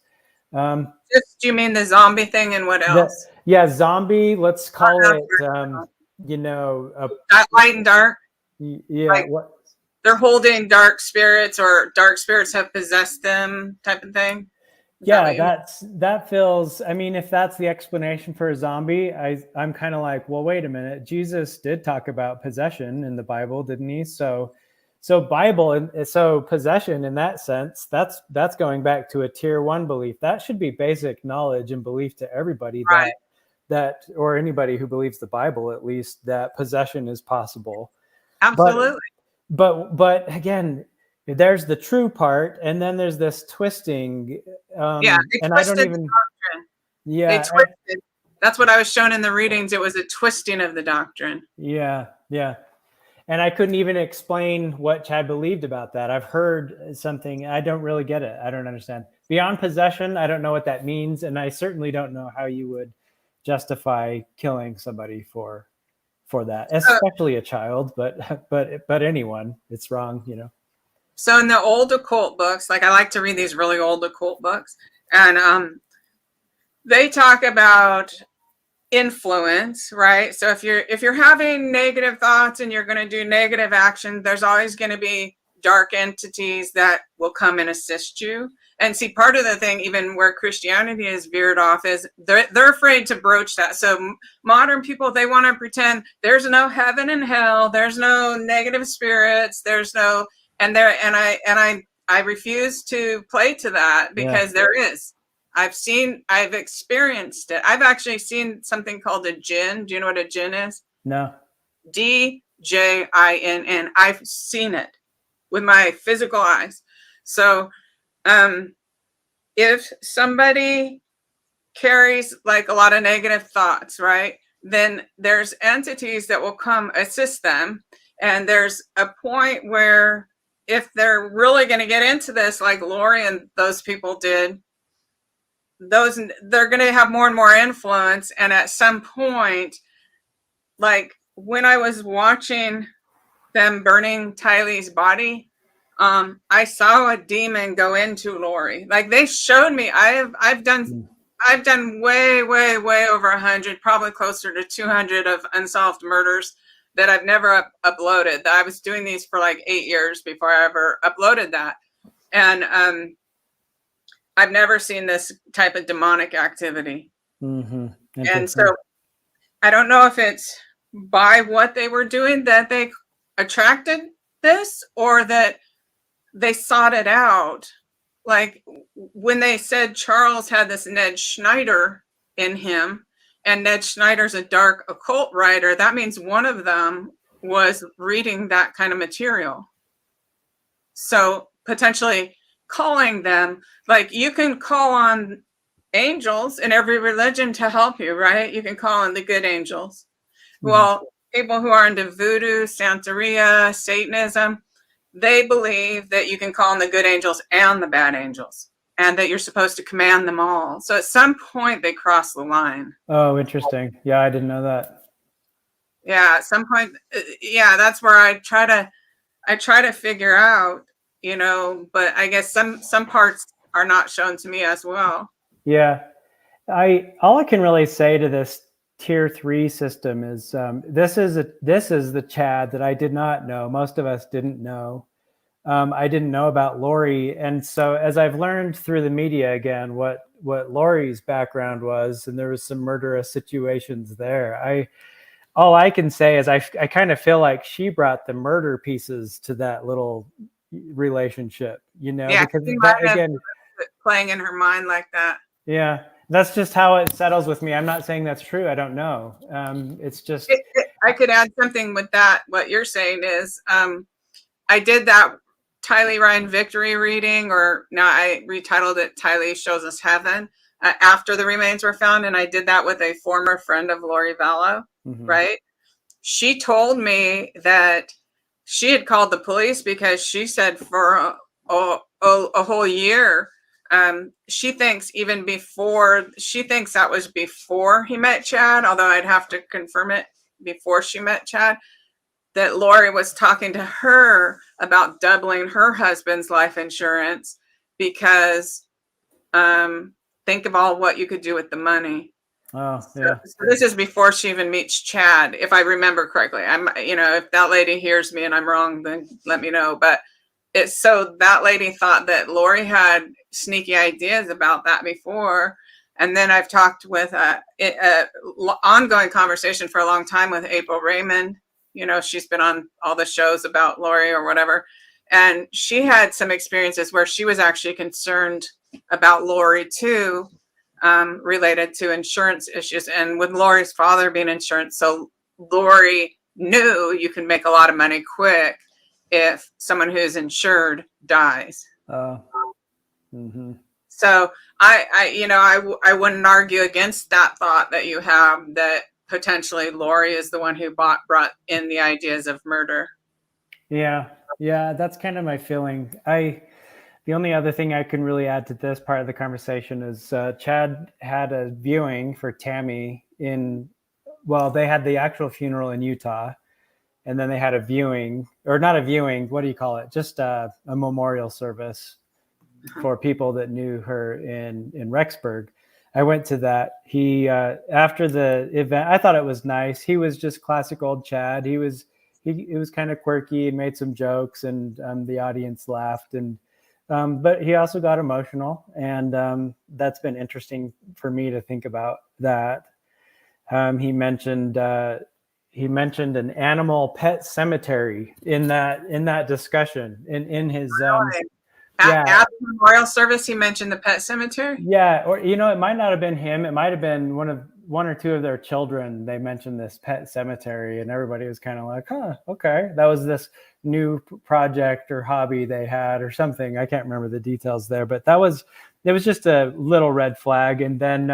Just, do you mean the zombie thing, and what else? Zombie, let's call it, light and dark. Yeah. Like, what? They're holding dark spirits, or dark spirits have possessed them, type of thing. That feels, I mean, if that's the explanation for a zombie, I'm kind of like, well, wait a minute. Jesus did talk about possession in the Bible, didn't he? So Bible, and so possession in that sense, that's going back to a tier 1 belief. That should be basic knowledge and belief to everybody, right, that or anybody who believes the Bible, at least, that possession is possible. Absolutely. But again, there's the true part, and then there's this twisting. And I don't even. They twisted. That's what I was shown in the readings. It was a twisting of the doctrine. Yeah. And I couldn't even explain what Chad believed about that. I've heard something. I don't really get it. I don't understand. Beyond possession, I don't know what that means, and I certainly don't know how you would justify killing somebody for that, especially a child. But anyone, it's wrong, So in the old occult books, like, I like to read these really old occult books, and they talk about influence, right? So if you're having negative thoughts and you're going to do negative action, there's always going to be dark entities that will come and assist you. And see, part of the thing, even where Christianity is veered off, is they're afraid to broach that. So modern people, they want to pretend there's no heaven and hell, there's no negative spirits, there's no, and I refuse to play to that, because there is. I've experienced it. I've actually seen something called a jinn. Do you know what a jinn is? No. DJINN. I've seen it with my physical eyes. So if somebody carries like a lot of negative thoughts, right, then there's entities that will come assist them. And there's a point where, if they're really going to get into this, like Lori and those people did, they're going to have more and more influence. And at some point, like when I was watching them burning Tylee's body, I saw a demon go into Lori. Like, they showed me. I've done way over 100, probably closer to 200 of unsolved murders that I've never uploaded. I was doing these for like 8 years before I ever uploaded that. And I've never seen this type of demonic activity. Mm-hmm. And so I don't know if it's by what they were doing that they attracted this, or that they sought it out. Like when they said Charles had this Ned Schneider in him, and Ned Schneider's a dark occult writer, that means one of them was reading that kind of material. So potentially calling them, like, you can call on angels in every religion to help you, right? You can call on the good angels. Mm-hmm. Well, people who are into voodoo, Santeria, Satanism, they believe that you can call on the good angels and the bad angels, and that you're supposed to command them all. So at some point they cross the line. Oh, interesting. Yeah, I didn't know that. Yeah, at some point, that's where I try to figure out, but I guess some parts are not shown to me as well. Yeah, all I can really say to this tier 3 system is this is the Chad that I did not know. Most of us didn't know. I didn't know about Lori, and so as I've learned through the media again what Lori's background was, and there was some murderous situations there. All I can say is I kind of feel like she brought the murder pieces to that little relationship, because that, again, playing in her mind like that. Yeah, that's just how it settles with me. I'm not saying that's true. I don't know. It's just. I could add something with that. What you're saying is, I did that Tylee Ryan victory reading, or now I retitled it Tylee Shows Us Heaven, after the remains were found. And I did that with a former friend of Lori Vallow, mm-hmm. right? She told me that she had called the police because she said for a whole year, she thinks that was before he met Chad, although I'd have to confirm it, before she met Chad. that Lori was talking to her about doubling her husband's life insurance because think of all what you could do with the money. Oh, yeah. So this is before she even meets Chad, if I remember correctly. If that lady hears me and I'm wrong, then let me know. But it's so that lady thought that Lori had sneaky ideas about that before. And then I've talked with ongoing conversation for a long time with April Raymond. She's been on all the shows about Lori or whatever. And she had some experiences where she was actually concerned about Lori too, related to insurance issues. And with Lori's father being insurance, so Lori knew you can make a lot of money quick if someone who's insured dies. Mm-hmm. So I wouldn't argue against that thought that you have, that potentially Lori is the one who brought in the ideas of murder. Yeah, that's kind of my feeling. The only other thing I can really add to this part of the conversation is Chad had a viewing for Tammy they had the actual funeral in Utah, and then they had a viewing, or not a viewing, what do you call it? Just a memorial service for people that knew her in Rexburg. I went to that. He after the event, I thought it was nice. He was just classic old Chad. He was kind of quirky and made some jokes, and the audience laughed. And but he also got emotional, and that's been interesting for me to think about that. He mentioned an animal pet cemetery in that discussion in his at the memorial service. He mentioned the pet cemetery. Yeah, or it might not have been him. It might have been one or two of their children. They mentioned this pet cemetery, and everybody was kind of like, "Huh, okay." That was this new project or hobby they had or something. I can't remember the details there, but it was just a little red flag. And then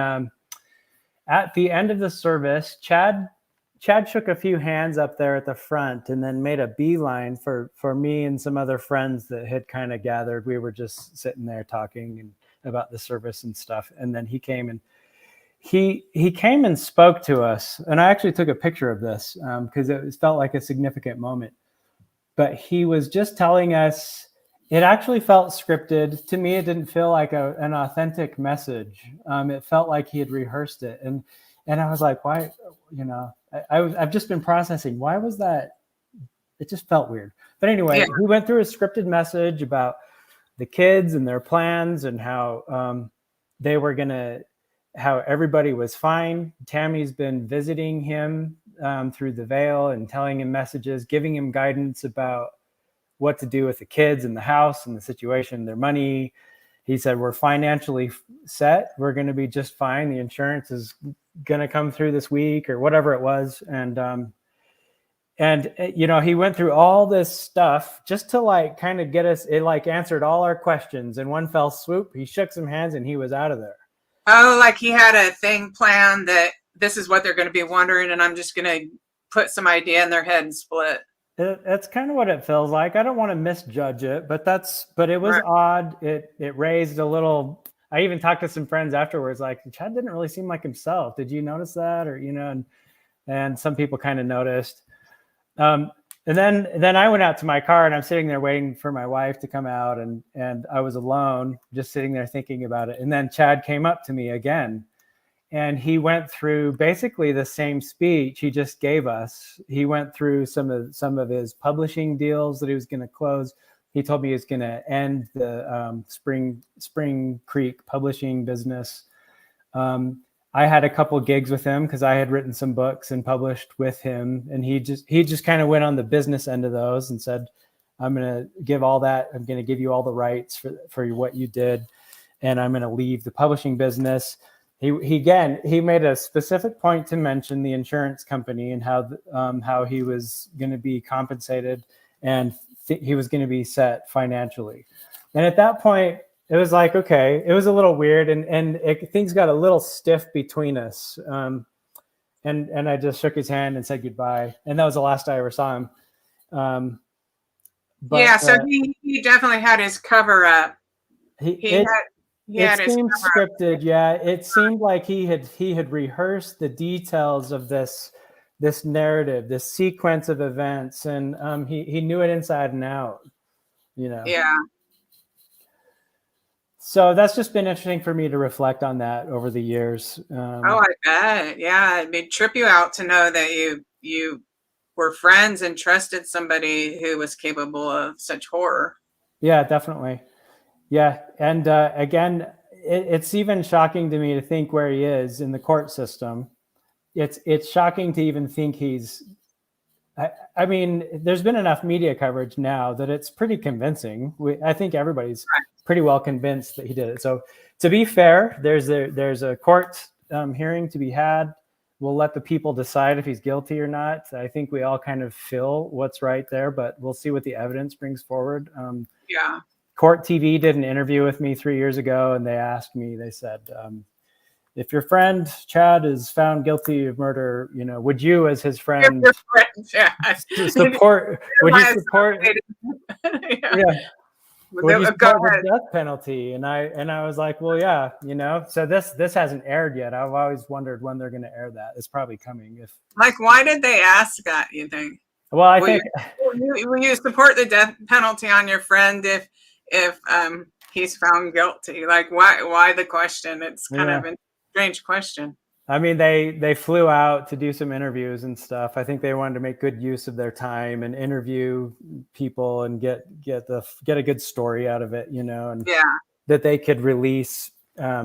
at the end of the service, Chad shook a few hands up there at the front and then made a beeline for me and some other friends that had kind of gathered. We were just sitting there talking and about the service and stuff. And then he came and he came and spoke to us. And I actually took a picture of this because it felt like a significant moment. But he was just telling us, it actually felt scripted. To me, it didn't feel like an authentic message. It felt like he had rehearsed it. And I was like, why, I've just been processing. Why was that? It just felt weird. But anyway, yeah. He went through a scripted message about the kids and their plans and how how everybody was fine. Tammy's been visiting him through the veil and telling him messages, giving him guidance about what to do with the kids and the house and the situation, their money. He said, we're financially set. We're going to be just fine. The insurance is going to come through this week or whatever it was. And he went through all this stuff just to kind of get us, it answered all our questions in one fell swoop. He shook some hands and he was out of there. Oh, like he had a thing planned that this is what they're going to be wondering, and I'm just going to put some idea in their head and split. That's kind of what it feels like. I don't want to misjudge it, but it was right. Odd. It raised a little. I even talked to some friends afterwards, like Chad didn't really seem like himself. Did you notice that? Or and some people kind of noticed. And then I went out to my car and I'm sitting there waiting for my wife to come out, and I was alone, just sitting there thinking about it. And then Chad came up to me again. And he went through basically the same speech he just gave us. He went through some of his publishing deals that he was going to close. He told me he was going to end the Spring Creek publishing business. I had a couple gigs with him because I had written some books and published with him. And he just kind of went on the business end of those and said, I'm going to give all that. I'm going to give you all the rights for what you did. And I'm going to leave the publishing business. He made a specific point to mention the insurance company and how he was going to be compensated and he was going to be set financially. And at that point, it was like, okay, it was a little weird and things got a little stiff between us. And I just shook his hand and said goodbye. And that was the last I ever saw him. So he definitely had his cover up. It seemed scripted. Yeah, it seemed like he had rehearsed the details of this this narrative, this sequence of events, and he knew it inside and out, you know. Yeah. So that's just been interesting for me to reflect on that over the years. Oh, I bet. Yeah, it'd trip you out to know that you were friends and trusted somebody who was capable of such horror. Yeah, definitely. Yeah, and again, it's even shocking to me to think where he is in the court system. It's shocking to even think he's. I mean, there's been enough media coverage now that it's pretty convincing. I think everybody's pretty well convinced that he did it. So, to be fair, there's a court hearing to be had. We'll let the people decide if he's guilty or not. I think we all kind of feel what's right there, but we'll see what the evidence brings forward. Yeah. Court TV did an interview with me 3 years ago, and they asked me. They said, if your friend Chad is found guilty of murder, you know, would you, as his friend, support? Would you support? Yeah. Would you support the death penalty? And I was like, well, yeah, you know. So this hasn't aired yet. I've always wondered when they're going to air that. It's probably coming. If like, why did they ask that? You think? Well, I think will you support the death penalty on your friend if he's found guilty? Like, why the question? It's kind of a strange question. I mean, they flew out to do some interviews and stuff. I think they wanted to make good use of their time and interview people and get a good story out of it, you know, and that they could release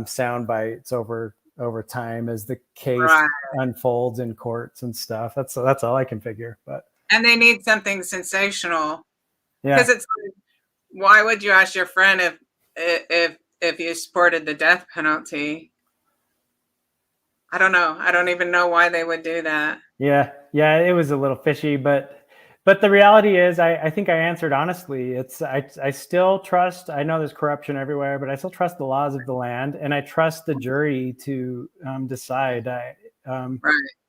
sound bites over time as the case unfolds in courts and stuff. That's all I can figure. And they need something sensational, because it's like, why would you ask your friend if you supported the death penalty? I don't know. I don't even know why they would do that. Yeah, it was a little fishy, but the reality is, I think I answered honestly. I still trust. I know there's corruption everywhere, but I still trust the laws of the land, and I trust the jury to decide.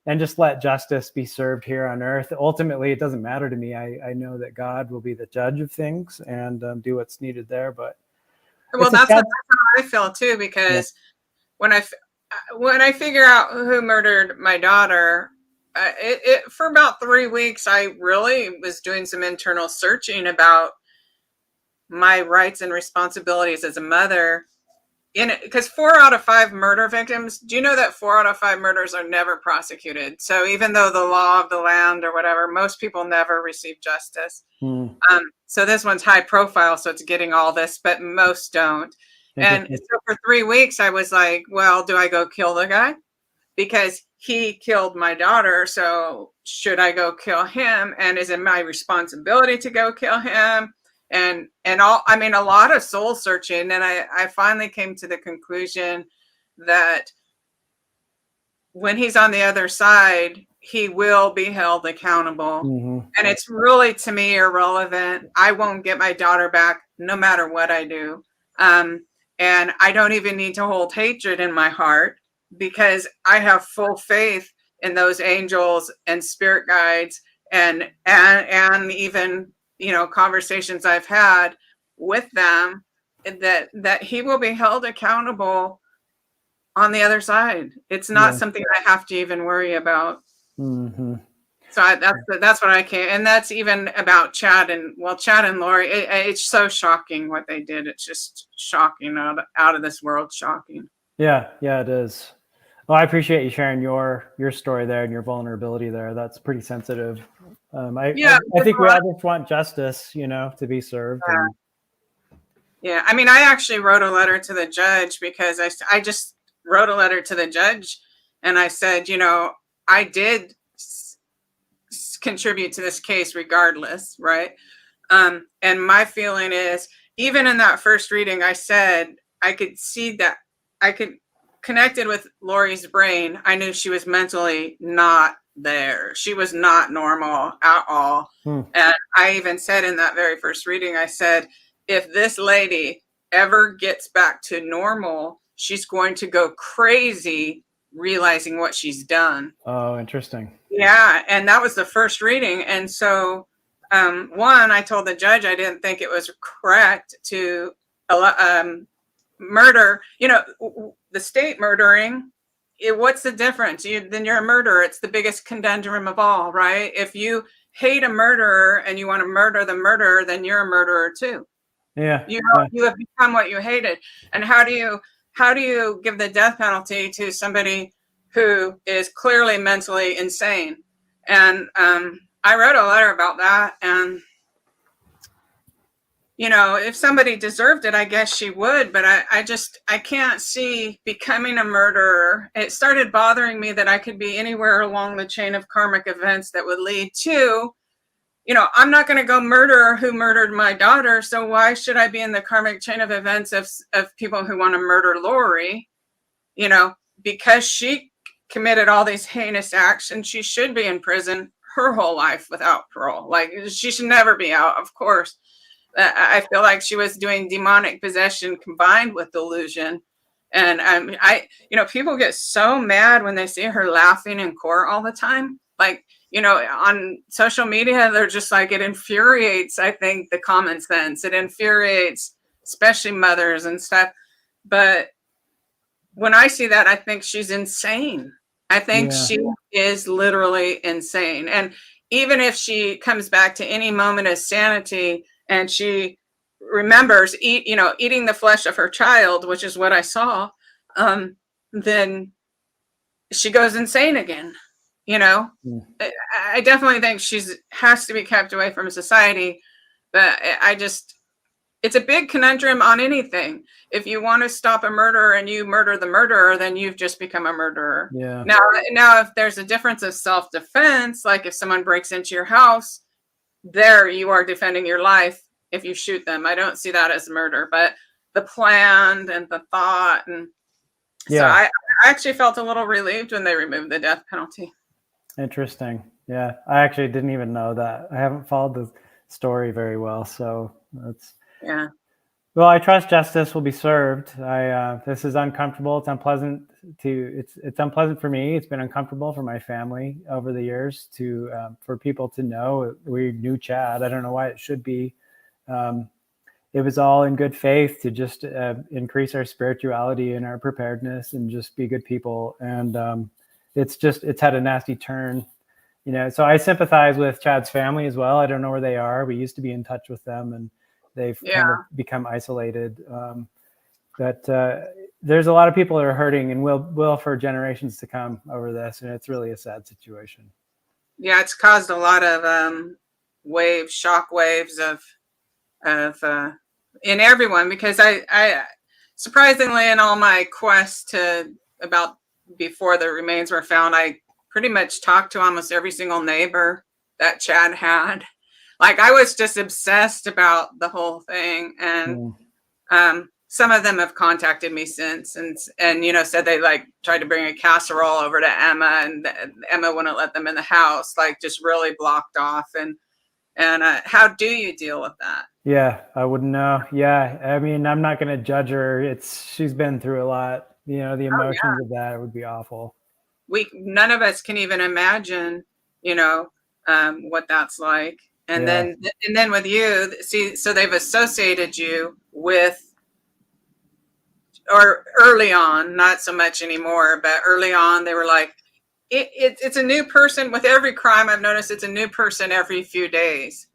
And just let justice be served here on earth. Ultimately, it doesn't matter to me. I know that God will be the judge of things and do what's needed there. But that's how I feel too, because when I figure out who murdered my daughter, for about 3 weeks, I really was doing some internal searching about my rights and responsibilities as a mother. Because 4 out of 5 murder victims, do you know that 4 out of 5 murders are never prosecuted? So even though the law of the land or whatever, most people never receive justice. So this one's high profile, so it's getting all this, but most don't. And so for 3 weeks, I was like, well, do I go kill the guy? Because he killed my daughter, so should I go kill him? And is it my responsibility to go kill him? And all, I mean, a lot of soul searching. And I finally came to the conclusion that when he's on the other side, he will be held accountable. And it's really, to me, irrelevant. I won't get my daughter back no matter what I do. And I don't even need to hold hatred in my heart, because I have full faith in those angels and spirit guides and even, you know, conversations I've had with them, that he will be held accountable on the other side. It's not something I have to even worry about. So that's what I can, and that's even about Chad and Lori. It's so shocking what they did. It's just shocking, out of this world shocking. Yeah, it is. Well, I appreciate you sharing your story there and your vulnerability there. That's pretty sensitive. I think we all just want justice, you know, to be served. Yeah, I mean, I actually wrote a letter to the judge, because I just wrote a letter to the judge, and I said, you know, I did contribute to this case regardless, right? And my feeling is, even in that first reading, I said I could see that I could connected with Lori's brain. I knew she was mentally not there. She was not normal at all. And I even said in that very first reading, I said, if this lady ever gets back to normal, she's going to go crazy realizing what she's done. Oh, interesting. Yeah. And that was the first reading. And so, I told the judge I didn't think it was correct to murder, you know, the state murdering what's the difference? Then you're a murderer. It's the biggest conundrum of all, right? If you hate a murderer and you want to murder the murderer, then you're a murderer too. Yeah. You have become what you hated. And how do you give the death penalty to somebody who is clearly mentally insane? And I wrote a letter about that. And if somebody deserved it, I guess she would, but I can't see becoming a murderer. It started bothering me that I could be anywhere along the chain of karmic events that would lead to, I'm not going to go murder who murdered my daughter. So why should I be in the karmic chain of events of people who want to murder Lori? Because she committed all these heinous acts and she should be in prison her whole life without parole. Like, she should never be out, of course. I feel like she was doing demonic possession combined with delusion. And people get so mad when they see her laughing in court all the time. Like, on social media, they're just like, it infuriates, I think, the common sense. It infuriates, especially mothers and stuff. But when I see that, I think she's insane. I think she is literally insane. And even if she comes back to any moment of sanity and she remembers eating the flesh of her child, which is what I saw, then she goes insane again. I definitely think has to be kept away from society, but it's a big conundrum on anything. If you want to stop a murderer and you murder the murderer, then you've just become a murderer. Yeah. Now, if there's a difference of self-defense, like if someone breaks into your house, there you are defending your life. If you shoot them, I don't see that as murder, but the plan and the thought. And so I actually felt a little relieved when they removed the death penalty. Interesting. Yeah. I actually didn't even know that. I haven't followed the story very well. So that's, well, I trust justice will be served. This is uncomfortable. It's unpleasant it's unpleasant for me. It's been uncomfortable for my family over the years for people to know we knew Chad. I don't know why it should be. It was all in good faith to just increase our spirituality and our preparedness and just be good people. And it's had a nasty turn, so I sympathize with Chad's family as well. I don't know where they are. We used to be in touch with them and they've kind of become isolated. But there's a lot of people that are hurting and will for generations to come over this. And it's really a sad situation. Yeah, it's caused a lot of shock waves of in everyone, because I surprisingly, in all my quests about before the remains were found, I pretty much talked to almost every single neighbor that Chad had. Like, I was just obsessed about the whole thing. And some of them have contacted me since and said they tried to bring a casserole over to Emma and Emma wouldn't let them in the house, just really blocked off. And how do you deal with that? Yeah, I wouldn't know. Yeah. I mean, I'm not going to judge her. She's been through a lot, the emotions of that would be awful. None of us can even imagine, what that's like. And then with you, see, so they've associated you with, or early on, not so much anymore, but early on, they were like, it's a new person with every crime. I've noticed it's a new person every few days.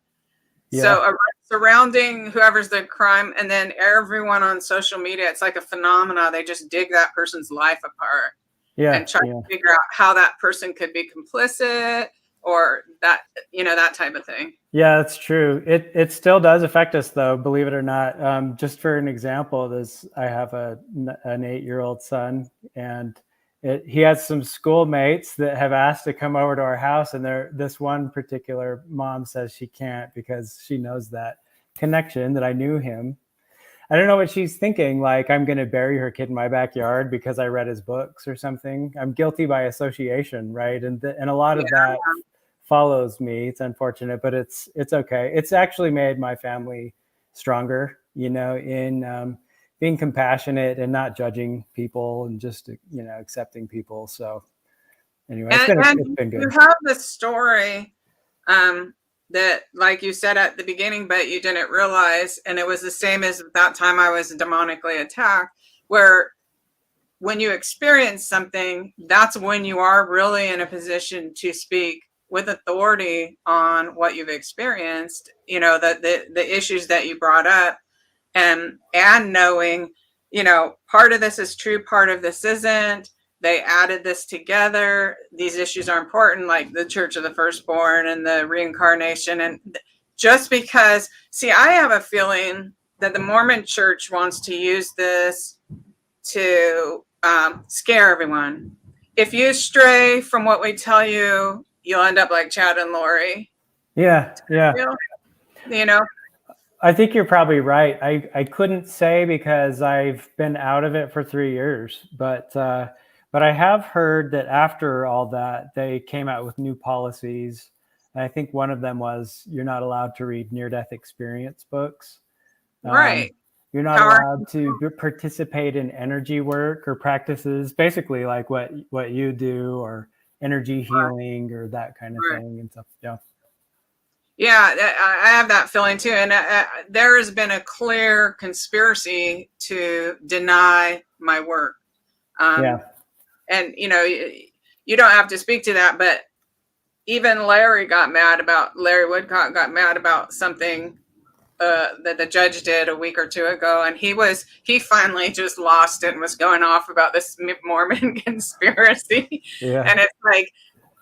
Yeah. So surrounding whoever's the crime, and then everyone on social media, it's like a phenomena. They just dig that person's life apart and try to figure out how that person could be complicit or that, that type of thing. Yeah, that's true. It still does affect us, though, believe it or not. Just for an example, I have an 8-year-old son, and he has some schoolmates that have asked to come over to our house, and this one particular mom says she can't because she knows that connection, that I knew him. I don't know what she's thinking, like I'm going to bury her kid in my backyard because I read his books or something. I'm guilty by association, right? And a lot of that follows me. It's unfortunate, but it's okay. It's actually made my family stronger, in being compassionate and not judging people and just, accepting people. So anyway, it's been good. You have the story that, like you said at the beginning, but you didn't realize, and it was the same as that time I was demonically attacked, where when you experience something, that's when you are really in a position to speak with authority on what you've experienced, you know, the issues that you brought up, and knowing, you know, part of this is true, part of this isn't. They added this together. These issues are important, like the Church of the Firstborn and the reincarnation. And just because, see, I have a feeling that the Mormon Church wants to use this to scare everyone. If you stray from what we tell you, you'll end up like Chad and Lori. Yeah. You know? I think you're probably right. I couldn't say because I've been out of it for 3 years, but I have heard that after all that, they came out with new policies. I think one of them was you're not allowed to read near-death experience books. Right. You're not allowed to participate in energy work or practices, basically like what you do, or energy healing or that kind of thing and stuff. Yeah. Yeah, I have that feeling too. And there has been a clear conspiracy to deny my work. And, you know, you don't have to speak to that, but even Larry Woodcock got mad about something that the judge did a week or two ago. And he finally just lost it and was going off about this Mormon conspiracy. Yeah. And it's like,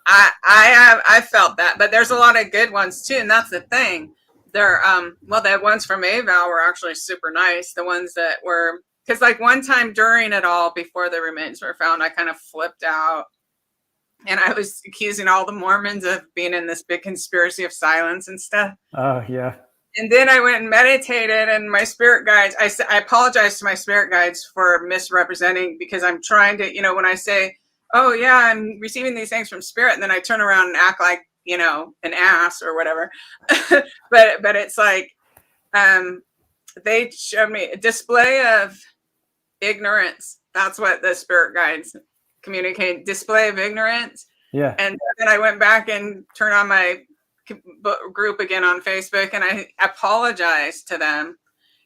I felt that, but there's a lot of good ones too, and that's the thing. They're the ones from Avow were actually super nice. The ones that were, because like one time during it all, before the remains were found, I kind of flipped out, and I was accusing all the Mormons of being in this big conspiracy of silence and stuff. Oh yeah. And then I went and meditated, and my spirit guides, I apologize to my spirit guides for misrepresenting, because I'm trying to, you know, when I say, oh yeah, I'm receiving these things from spirit, and then I turn around and act like, you know, an ass or whatever. but it's like, they showed me a display of ignorance. That's what the spirit guides communicate, display of ignorance. Yeah. And then I went back and turned on my group again on Facebook, and I apologized to them,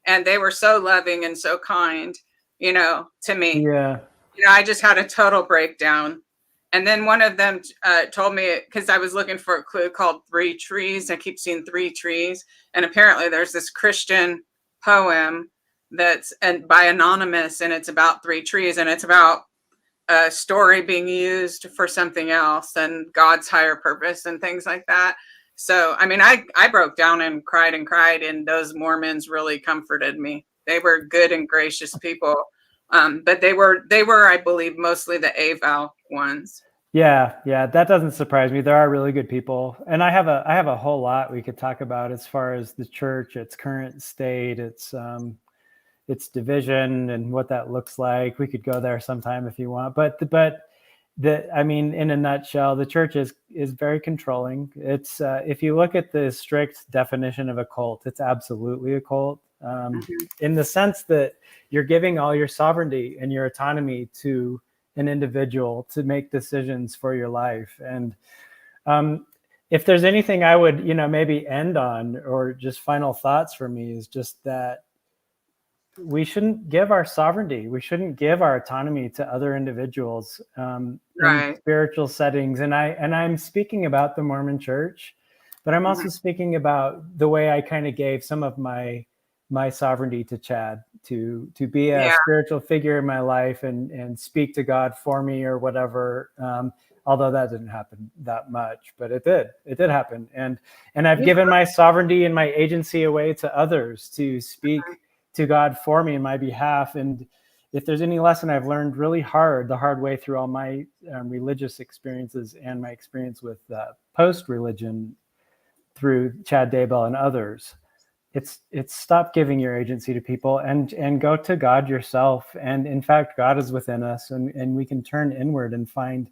and they were so loving and so kind, you know, to me. Yeah. You know, I just had a total breakdown. And then one of them told me, because I was looking for a clue called 3 Trees. I keep seeing 3 trees. And apparently there's this Christian poem that's by Anonymous, and it's about 3 trees. And it's about a story being used for something else and God's higher purpose and things like that. So, I mean, I broke down and cried, and those Mormons really comforted me. They were good and gracious people. But they were, I believe, mostly the Avow ones. Yeah, that doesn't surprise me. There are really good people, and I have a whole lot we could talk about as far as the church, its current state, its division, and what that looks like. We could go there sometime if you want. But I mean, in a nutshell, the church is very controlling. It's if you look at the strict definition of a cult, it's absolutely a cult. In the sense that you're giving all your sovereignty and your autonomy to an individual to make decisions for your life. And if there's anything I would, maybe end on, or just final thoughts for me, is just that we shouldn't give our sovereignty. We shouldn't give our autonomy to other individuals in spiritual settings. And I'm speaking about the Mormon Church, but I'm also speaking about the way I kind of gave some of my sovereignty to Chad to be a spiritual figure in my life and speak to God for me or whatever. Although that didn't happen that much, but it did happen. And I've given my sovereignty and my agency away to others to speak to God for me in my behalf. And if there's any lesson I've learned the hard way through all my religious experiences and my experience with post-religion through Chad Daybell and others, it's stop giving your agency to people and go to God yourself. And in fact, God is within us, and we can turn inward and find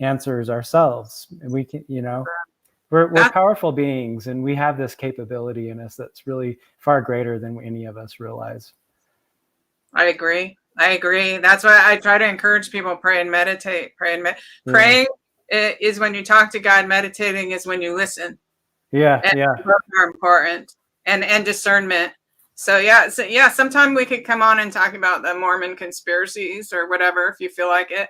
answers ourselves. And we can, we're powerful beings, and we have this capability in us that's really far greater than any of us realize. I agree. That's why I try to encourage people, pray and meditate. Praying is when you talk to God. Meditating is when you listen. Yeah. Both are important. And discernment. So yeah, sometime we could come on and talk about the Mormon conspiracies or whatever if you feel like it.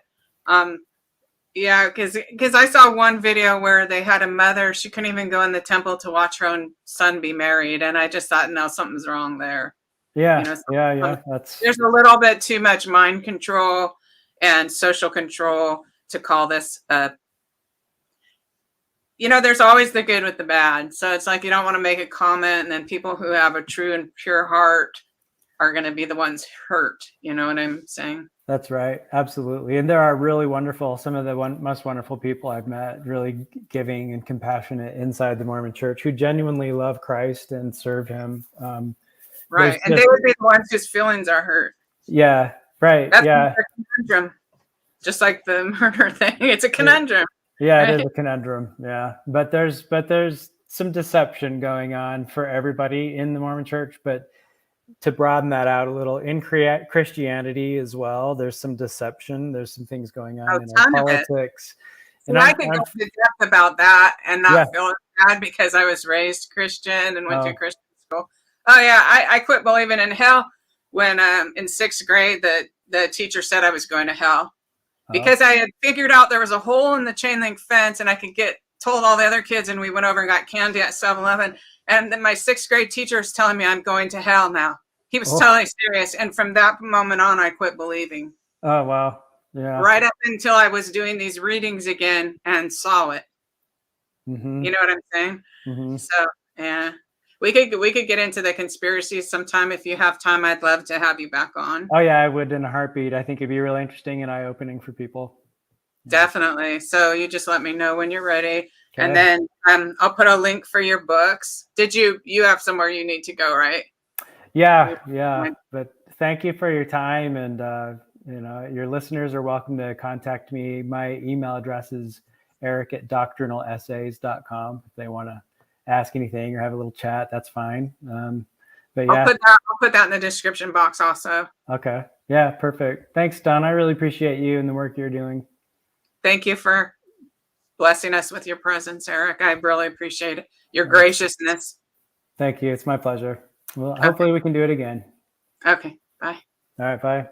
Yeah, because I saw one video where they had a mother, she couldn't even go in the temple to watch her own son be married, and I just thought, no, something's wrong there. Yeah, You know, yeah. That's there's a little bit too much mind control and social control to call this there's always the good with the bad. So it's like you don't want to make a comment, and then people who have a true and pure heart are going to be the ones hurt. You know what I'm saying? That's right. Absolutely. And there are really wonderful, some of the most wonderful people I've met, really giving and compassionate inside the Mormon church who genuinely love Christ and serve him. Right. And they would be the ones whose feelings are hurt. Yeah. Right. That's yeah. a conundrum. Just like the murder thing. It's a conundrum. Yeah, right? It is a conundrum. Yeah. But there's some deception going on for everybody in the Mormon church. But to broaden that out a little, in Christianity as well, there's some deception. There's some things going on in our politics. And I could go into depth about that and not feel bad because I was raised Christian and went to Christian school. Oh yeah, I quit believing in hell when in 6th grade the teacher said I was going to hell because I had figured out there was a hole in the chain link fence and I could told all the other kids, and we went over and got candy at 7-Eleven. And then my 6th grade teacher is telling me I'm going to hell now. He was totally serious. And from that moment on, I quit believing. Oh, wow. Yeah. Right up until I was doing these readings again and saw it. Mm-hmm. You know what I'm saying? Mm-hmm. So, yeah. We could get into the conspiracies sometime. If you have time, I'd love to have you back on. Oh, yeah, I would in a heartbeat. I think it'd be really interesting and eye-opening for people. Definitely. So you just let me know when you're ready. Okay. And then I'll put a link for your books. You have somewhere you need to go, right? Yeah. But thank you for your time. And, your listeners are welcome to contact me. My email address is eric@doctrinalessays.com. If they want to ask anything or have a little chat, that's fine. But yeah, I'll put that in the description box also. Okay. Yeah, perfect. Thanks, Don. I really appreciate you and the work you're doing. Thank you for blessing us with your presence, Eric. I really appreciate it. Your graciousness. Thank you. It's my pleasure. Well, hopefully we can do it again. Okay. Bye. All right. Bye.